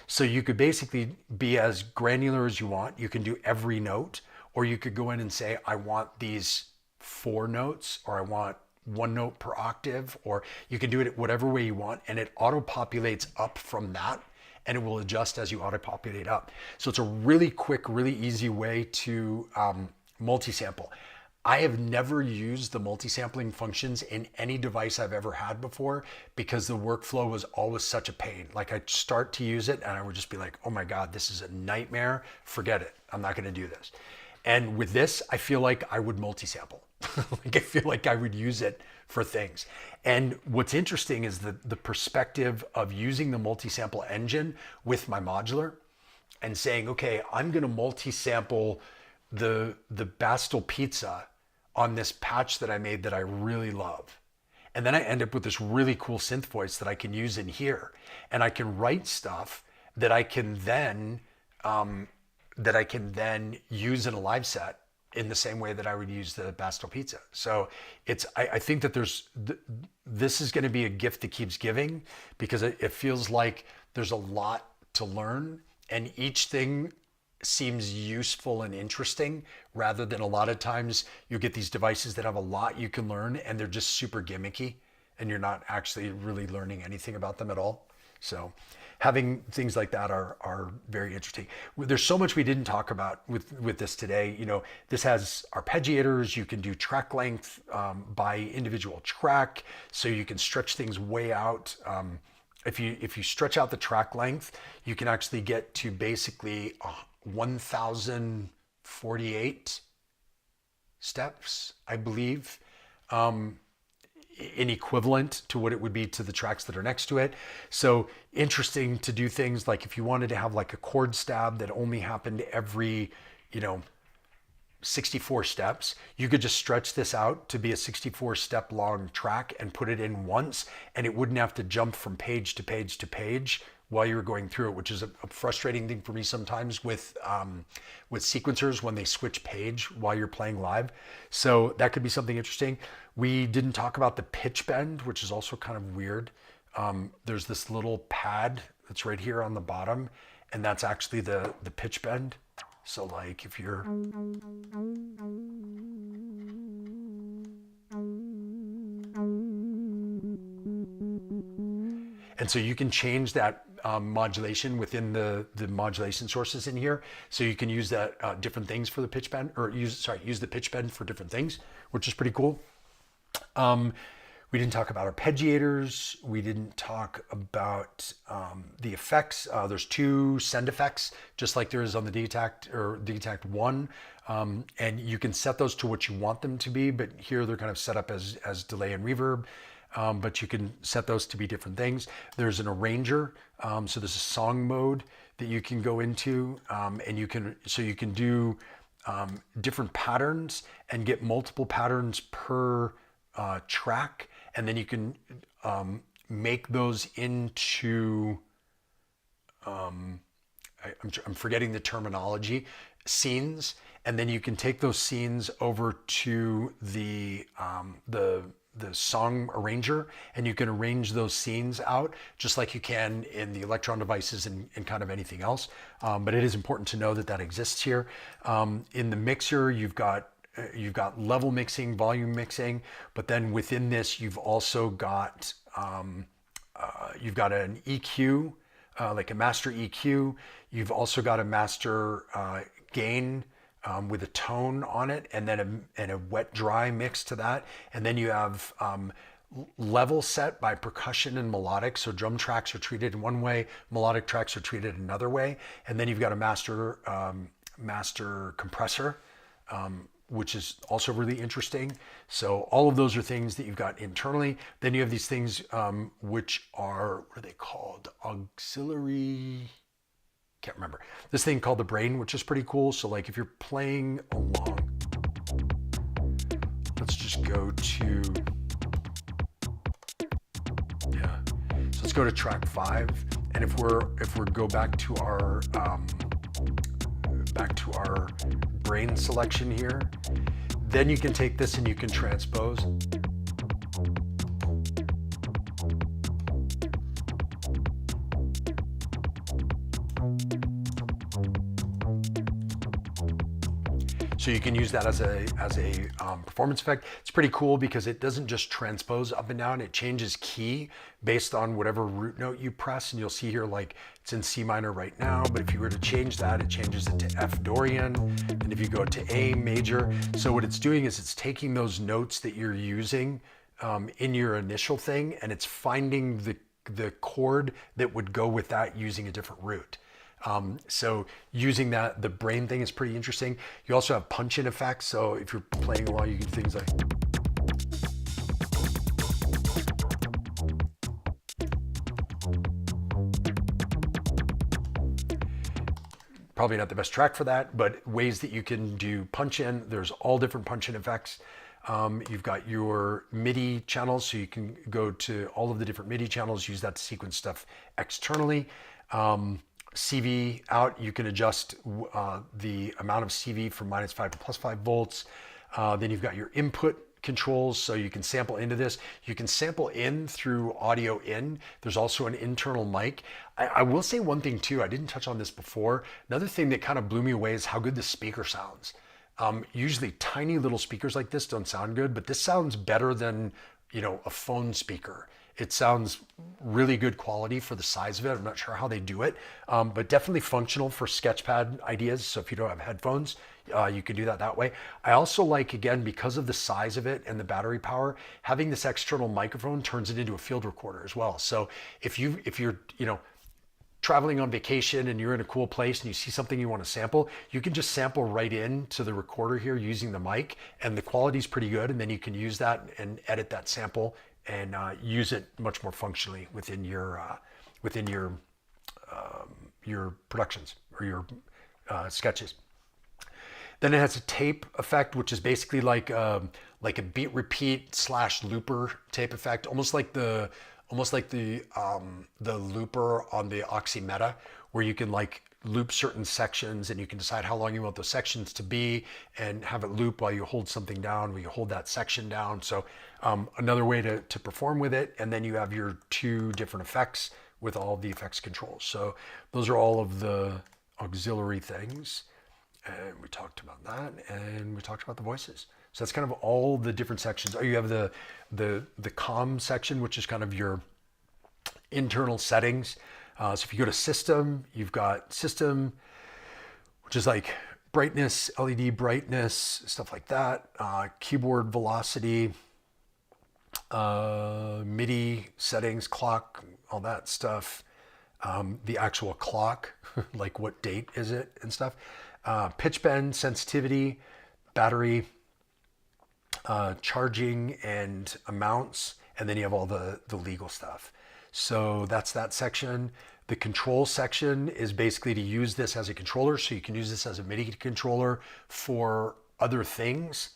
So you could basically be as granular as you want. You can do every note, or you could go in and say, I want these 4 notes, or I want 1 note per octave, or you can do it whatever way you want, and it auto-populates up from that, and it will adjust as you auto-populate up. So it's a really quick, really easy way to multi-sample. I have never used the multi-sampling functions in any device I've ever had before because the workflow was always such a pain. Like I'd start to use it and I would just be like, oh my God, this is a nightmare. Forget it. I'm not going to do this. And with this, I feel like I would multi-sample. Like I feel like I would use it for things. And what's interesting is the perspective of using the multi-sample engine with my modular and saying, okay, I'm going to multi-sample the Bastille pizza on this patch that I made that I really love. And then I end up with this really cool synth voice that I can use in here. And I can write stuff that I can then use in a live set in the same way that I would use the Bastille pizza. So I think that this is going to be a gift that keeps giving because it feels like there's a lot to learn, and each thing seems useful and interesting rather than a lot of times you get these devices that have a lot you can learn and they're just super gimmicky and you're not actually really learning anything about them at all. So having things like that are very interesting. There's so much we didn't talk about with this today. You know, this has arpeggiators. You can do track length by individual track, so you can stretch things way out. If you stretch out the track length, you can actually get to basically 1,048 steps, I believe, in equivalent to what it would be to the tracks that are next to it. So interesting to do things like if you wanted to have like a chord stab that only happened every, 64 steps, you could just stretch this out to be a 64 step long track and put it in once, and it wouldn't have to jump from page to page to page while you were going through it, which is a frustrating thing for me sometimes with sequencers when they switch page while you're playing live. So that could be something interesting. We didn't talk about the pitch bend, which is also kind of weird. There's this little pad that's right here on the bottom, and that's actually the pitch bend. So like if you're and so you can change that modulation within the modulation sources in here. So you can use that different things for the pitch bend, or use the pitch bend for different things, which is pretty cool. We didn't talk about arpeggiators. We didn't talk about the effects. There's 2 send effects, just like there is on the D-Tact or D-Tact 1. And you can set those to what you want them to be, but here they're kind of set up as delay and reverb. But you can set those to be different things. There's an arranger. So there's a song mode that you can go into, and you can do different patterns and get multiple patterns per track, and then you can make those into I'm forgetting the terminology, scenes, and then you can take those scenes over to the song arranger, and you can arrange those scenes out just like you can in the Electron devices and kind of anything else. But it is important to know that that exists here. In the mixer, you've got level mixing, volume mixing, but then within this, you've also got an EQ, like a master EQ. You've also got a master gain with a tone on it, and then a wet dry mix to that. And then you have level set by percussion and melodic. So drum tracks are treated in one way, melodic tracks are treated another way. And then you've got a master compressor, which is also really interesting. So all of those are things that you've got internally. Then you have these things which are, what are they called? Auxiliary, can't remember. This thing called the brain, which is pretty cool. So like if you're playing along, let's just go to, so let's go to track 5. And if we're go back to our brain selection here, then you can take this and you can transpose. So you can use that as a performance effect. It's pretty cool because it doesn't just transpose up and down, it changes key based on whatever root note you press. And you'll see here, like it's in C minor right now, but if you were to change that, it changes it to F Dorian. And if you go to A major, so what it's doing is it's taking those notes that you're using in your initial thing, and it's finding the chord that would go with that using a different root. So using the brain thing is pretty interesting. You also have punch-in effects. So if you're playing along, you can do things like, probably not the best track for that, but ways that you can do punch-in. There's all different punch-in effects. You've got your MIDI channels, so you can go to all of the different MIDI channels, use that to sequence stuff externally. CV out, you can adjust the amount of CV from -5 to +5 volts. Then you've got your input controls, so you can sample into this. You can sample in through audio in. There's also an internal mic. I will say one thing too, I didn't touch on this before. Another thing that kind of blew me away is how good the speaker sounds. Usually tiny little speakers like this don't sound good, but this sounds better than, a phone speaker. It sounds really good quality for the size of it. I'm not sure how they do it, but definitely functional for sketchpad ideas. So if you don't have headphones, you can do that way. I also like, again, because of the size of it and the battery power, having this external microphone turns it into a field recorder as well. So if you're traveling on vacation and you're in a cool place and you see something you want to sample, you can just sample right into the recorder here using the mic, and the quality is pretty good. And then you can use that and edit that sample and use it much more functionally within your productions or your sketches. Then it has a tape effect, which is basically like a beat repeat / looper tape effect, almost like the looper on the OPXY Meta, where you can like loop certain sections and you can decide how long you want those sections to be and have it loop while you hold something down, while you hold that section down. So another way to perform with it. And then you have your 2 different effects with all the effects controls. So those are all of the auxiliary things. And we talked about that, and we talked about the voices. So that's kind of all the different sections. You have the comm section, which is kind of your internal settings. So if you go to system, you've got system, which is like brightness, LED brightness, stuff like that. Keyboard velocity, MIDI settings, clock, all that stuff. The actual clock, like what date is it and stuff. Pitch bend, sensitivity, battery, charging and amounts, and then you have all the legal stuff. So that's that section. The control section is basically to use this as a controller, so you can use this as a MIDI controller for other things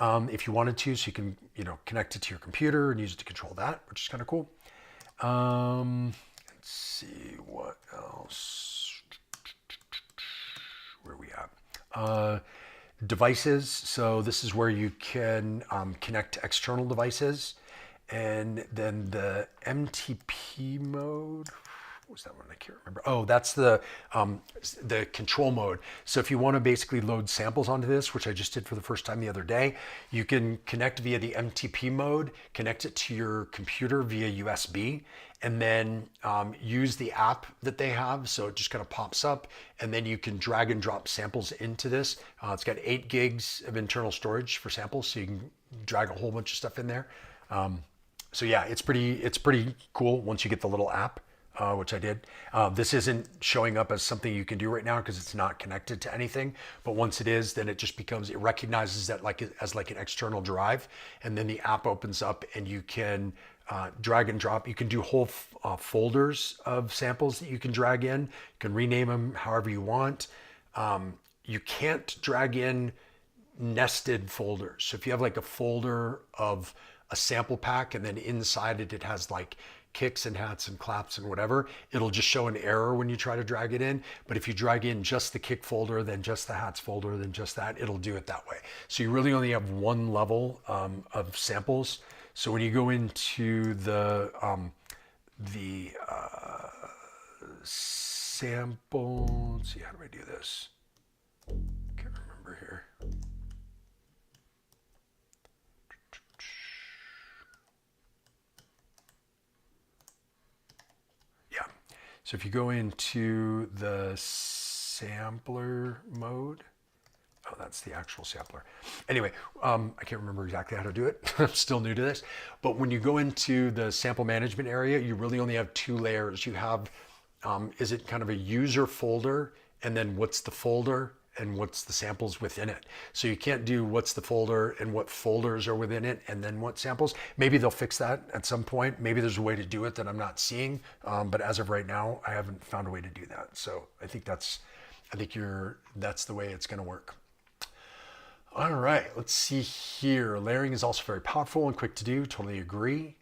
if you wanted to. So you can connect it to your computer and use it to control that, which is kind of cool. Let's see what else. Where are we at? Devices. So this is where you can connect to external devices. And then the MTP mode. What was that one? I can't remember. Oh, that's the control mode. So if you want to basically load samples onto this, which I just did for the first time the other day, you can connect via the MTP mode, connect it to your computer via USB, and then use the app that they have. So it just kind of pops up, and then you can drag and drop samples into this. It's got 8 gigs of internal storage for samples, so you can drag a whole bunch of stuff in there. So yeah, it's pretty cool once you get the little app. Which I did. This isn't showing up as something you can do right now because it's not connected to anything. But once it is, then it just becomes, it recognizes that as like an external drive, and then the app opens up and you can drag and drop. You can do whole folders of samples that you can drag in. You can rename them however you want. You can't drag in nested folders. So if you have like a folder of a sample pack and then inside it has like kicks and hats and claps and whatever, it'll just show an error when you try to drag it in. But if you drag in just the kick folder, then just the hats folder, then just that, it'll do it that way. So you really only have one level of samples. So when you go into the sample, let's see, how do I do this? Can't remember here. So if you go into the sampler mode, oh, that's the actual sampler. Anyway, I can't remember exactly how to do it. I'm still new to this. But when you go into the sample management area, you really only have 2 layers. You have, is it kind of a user folder, and then what's the folder, and what's the samples within it. So you can't do what's the folder and what folders are within it and then what samples. Maybe they'll fix that at some point. Maybe there's a way to do it that I'm not seeing. But as of right now, I haven't found a way to do that. So I think that's the way it's going to work. All right, let's see here. Layering is also very powerful and quick to do. Totally agree.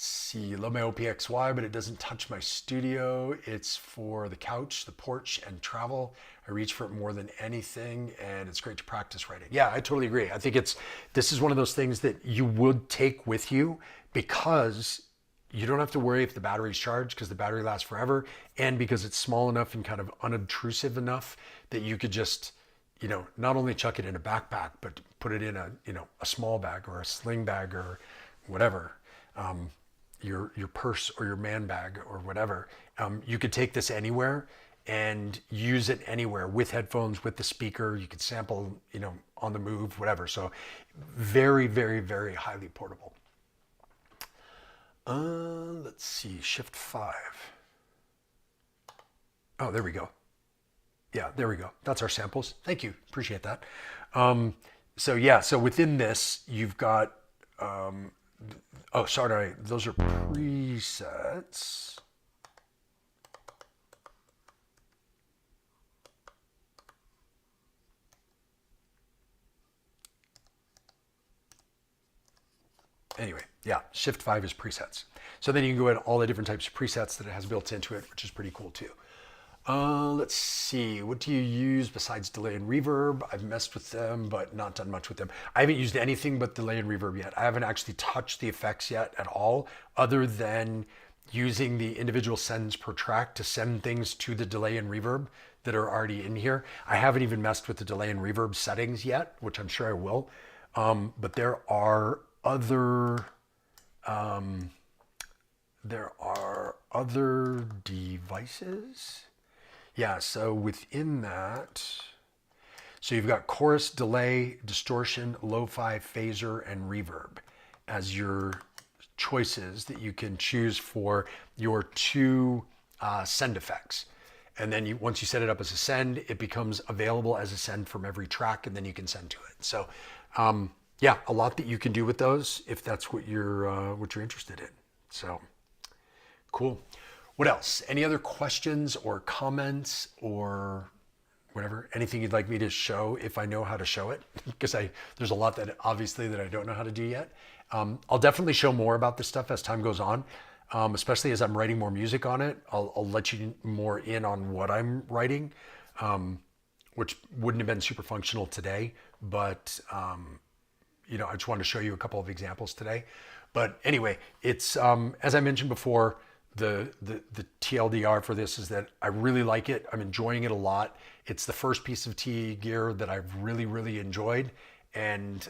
See, love my OPXY, but it doesn't touch my studio. It's for the couch, the porch, and travel. I reach for it more than anything, and it's great to practice writing. Yeah, I totally agree. I think this is one of those things that you would take with you because you don't have to worry if the battery's charged because the battery lasts forever, and because it's small enough and kind of unobtrusive enough that you could just, not only chuck it in a backpack, but put it in a small bag or a sling bag or whatever. Your purse or your man bag or whatever. You could take this anywhere and use it anywhere with headphones, with the speaker. You could sample, on the move, whatever. So very, very, very highly portable. Let's see, Shift 5. Oh, there we go. Yeah, there we go. That's our samples. Thank you. Appreciate that. So within this, you've got, oh, sorry, those are presets. Anyway, yeah, Shift 5 is presets. So then you can go in all the different types of presets that it has built into it, which is pretty cool too. Let's see, what do you use besides delay and reverb? I've messed with them, but not done much with them. I haven't used anything but delay and reverb yet. I haven't actually touched the effects yet at all, other than using the individual sends per track to send things to the delay and reverb that are already in here. I haven't even messed with the delay and reverb settings yet, which I'm sure I will. But there are other there are other devices. Yeah, so within that, so you've got chorus, delay, distortion, lo-fi, phaser, and reverb as your choices that you can choose for your two send effects. And then once you set it up as a send, it becomes available as a send from every track, and then you can send to it. So yeah, a lot that you can do with those if that's what you're interested in. So cool. What else? Any other questions or comments or whatever? Anything you'd like me to show if I know how to show it? Because there's a lot that obviously that I don't know how to do yet. I'll definitely show more about this stuff as time goes on, especially as I'm writing more music on it. I'll let you more in on what I'm writing, which wouldn't have been super functional today, but you know, I just wanted to show you a couple of examples today. But anyway, it's as I mentioned before, the TLDR for this is that I really like it. I'm enjoying it a lot. It's the first piece of TE gear that I've really enjoyed, and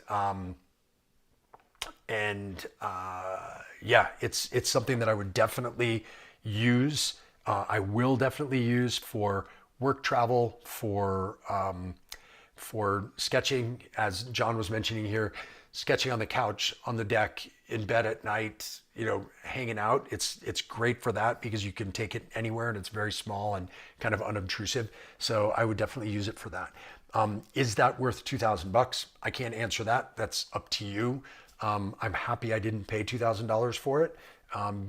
yeah, it's something that I would definitely use. I will definitely use for work travel, for sketching, as John was mentioning here, sketching on the couch, on the deck, in bed at night, you know, hanging out. It's great for that because you can take it anywhere and it's very small and kind of unobtrusive. So I would definitely use it for that. Is that worth $2,000? I can't answer that. That's up to you. I'm happy I didn't pay $2,000 for it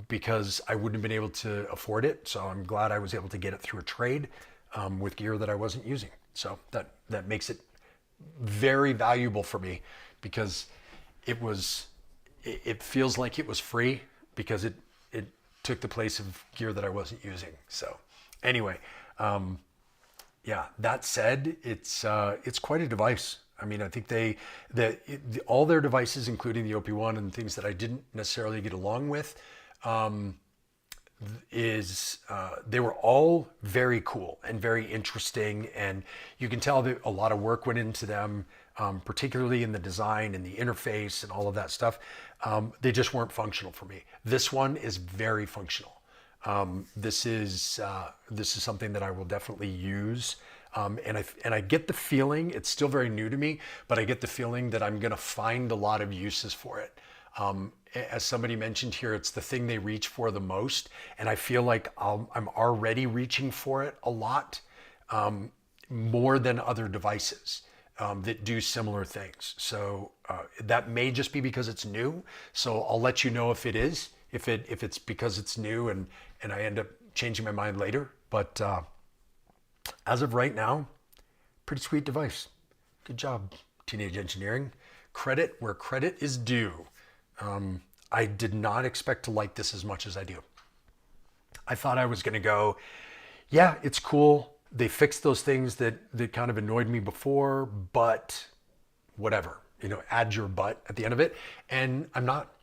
because I wouldn't have been able to afford it. So I'm glad I was able to get it through a trade with gear that I wasn't using. So that makes it very valuable for me because it feels like it was free because it took the place of gear that I wasn't using. So anyway, yeah, that said, it's quite a device. I mean, I think all their devices, including the OP1 and things that I didn't necessarily get along with, they were all very cool and very interesting, and you can tell that a lot of work went into them, particularly in the design and the interface and all of that stuff. They just weren't functional for me. This one is very functional. This is something that I will definitely use. And I get the feeling, it's still very new to me, but I get the feeling that I'm going to find a lot of uses for it. As somebody mentioned here, it's the thing they reach for the most. And I feel like I'm already reaching for it a lot, more than other devices that do similar things. So that may just be because it's new. So I'll let you know if it is, if it's because it's new and I end up changing my mind later. But as of right now, pretty sweet device. Good job, Teenage Engineering. Credit where credit is due. I did not expect to like this as much as I do. I thought I was going to go, yeah, it's cool. They fixed those things that kind of annoyed me before, but whatever, you know, add your but at the end of it. And I'm not.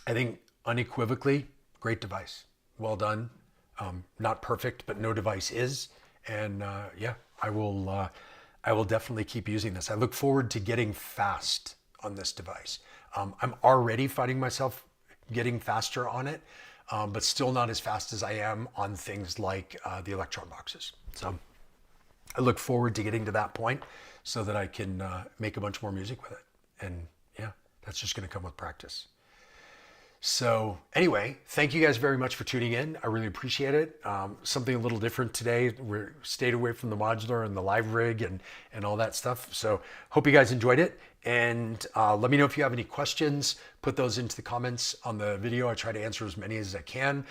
I think unequivocally, great device. Well done. Not perfect, but no device is. And yeah, I will definitely keep using this. I look forward to getting fast on this device. I'm already finding myself getting faster on it, but still not as fast as I am on things like the Electron boxes. So I look forward to getting to that point so that I can make a bunch more music with it. And yeah, that's just going to come with practice. So anyway, thank you guys very much for tuning in. I really appreciate it. Something a little different today. We stayed away from the modular and the live rig and all that stuff. So hope you guys enjoyed it. And let me know if you have any questions. Put those into the comments on the video. I try to answer as many as I can.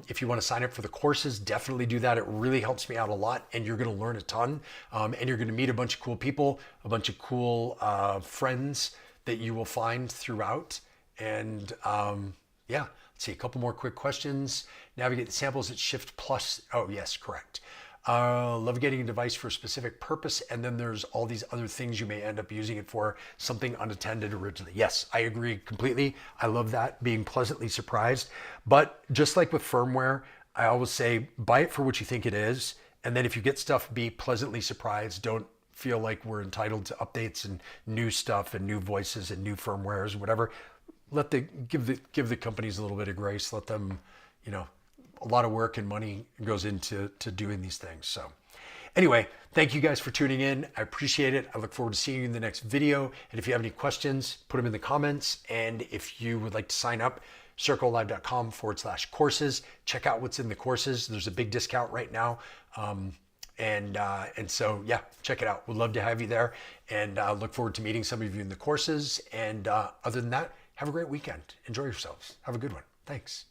If you want to sign up for the courses, definitely do that. It really helps me out a lot, and you're going to learn a ton. And you're going to meet a bunch of cool people, a bunch of cool friends that you will find throughout. And yeah, let's see, a couple more quick questions. Navigate the samples at Shift plus. Oh, yes, correct. Love getting a device for a specific purpose, and then there's all these other things you may end up using it for, something unattended originally. Yes, I agree completely. I love that, being pleasantly surprised. But just like with firmware, I always say, buy it for what you think it is. And then if you get stuff, be pleasantly surprised. Don't feel like we're entitled to updates and new stuff and new voices and new firmwares and whatever. give the companies a little bit of grace. Let them, you know, a lot of work and money goes into doing these things. So anyway, thank you guys for tuning in. I appreciate it. I look forward to seeing you in the next video. And if you have any questions, put them in the comments. And if you would like to sign up, circlelive.com/courses. Check out what's in the courses. There's a big discount right now. And so, yeah, check it out. We'd love to have you there, and look forward to meeting some of you in the courses. And other than that, have a great weekend. Enjoy yourselves. Have a good one. Thanks.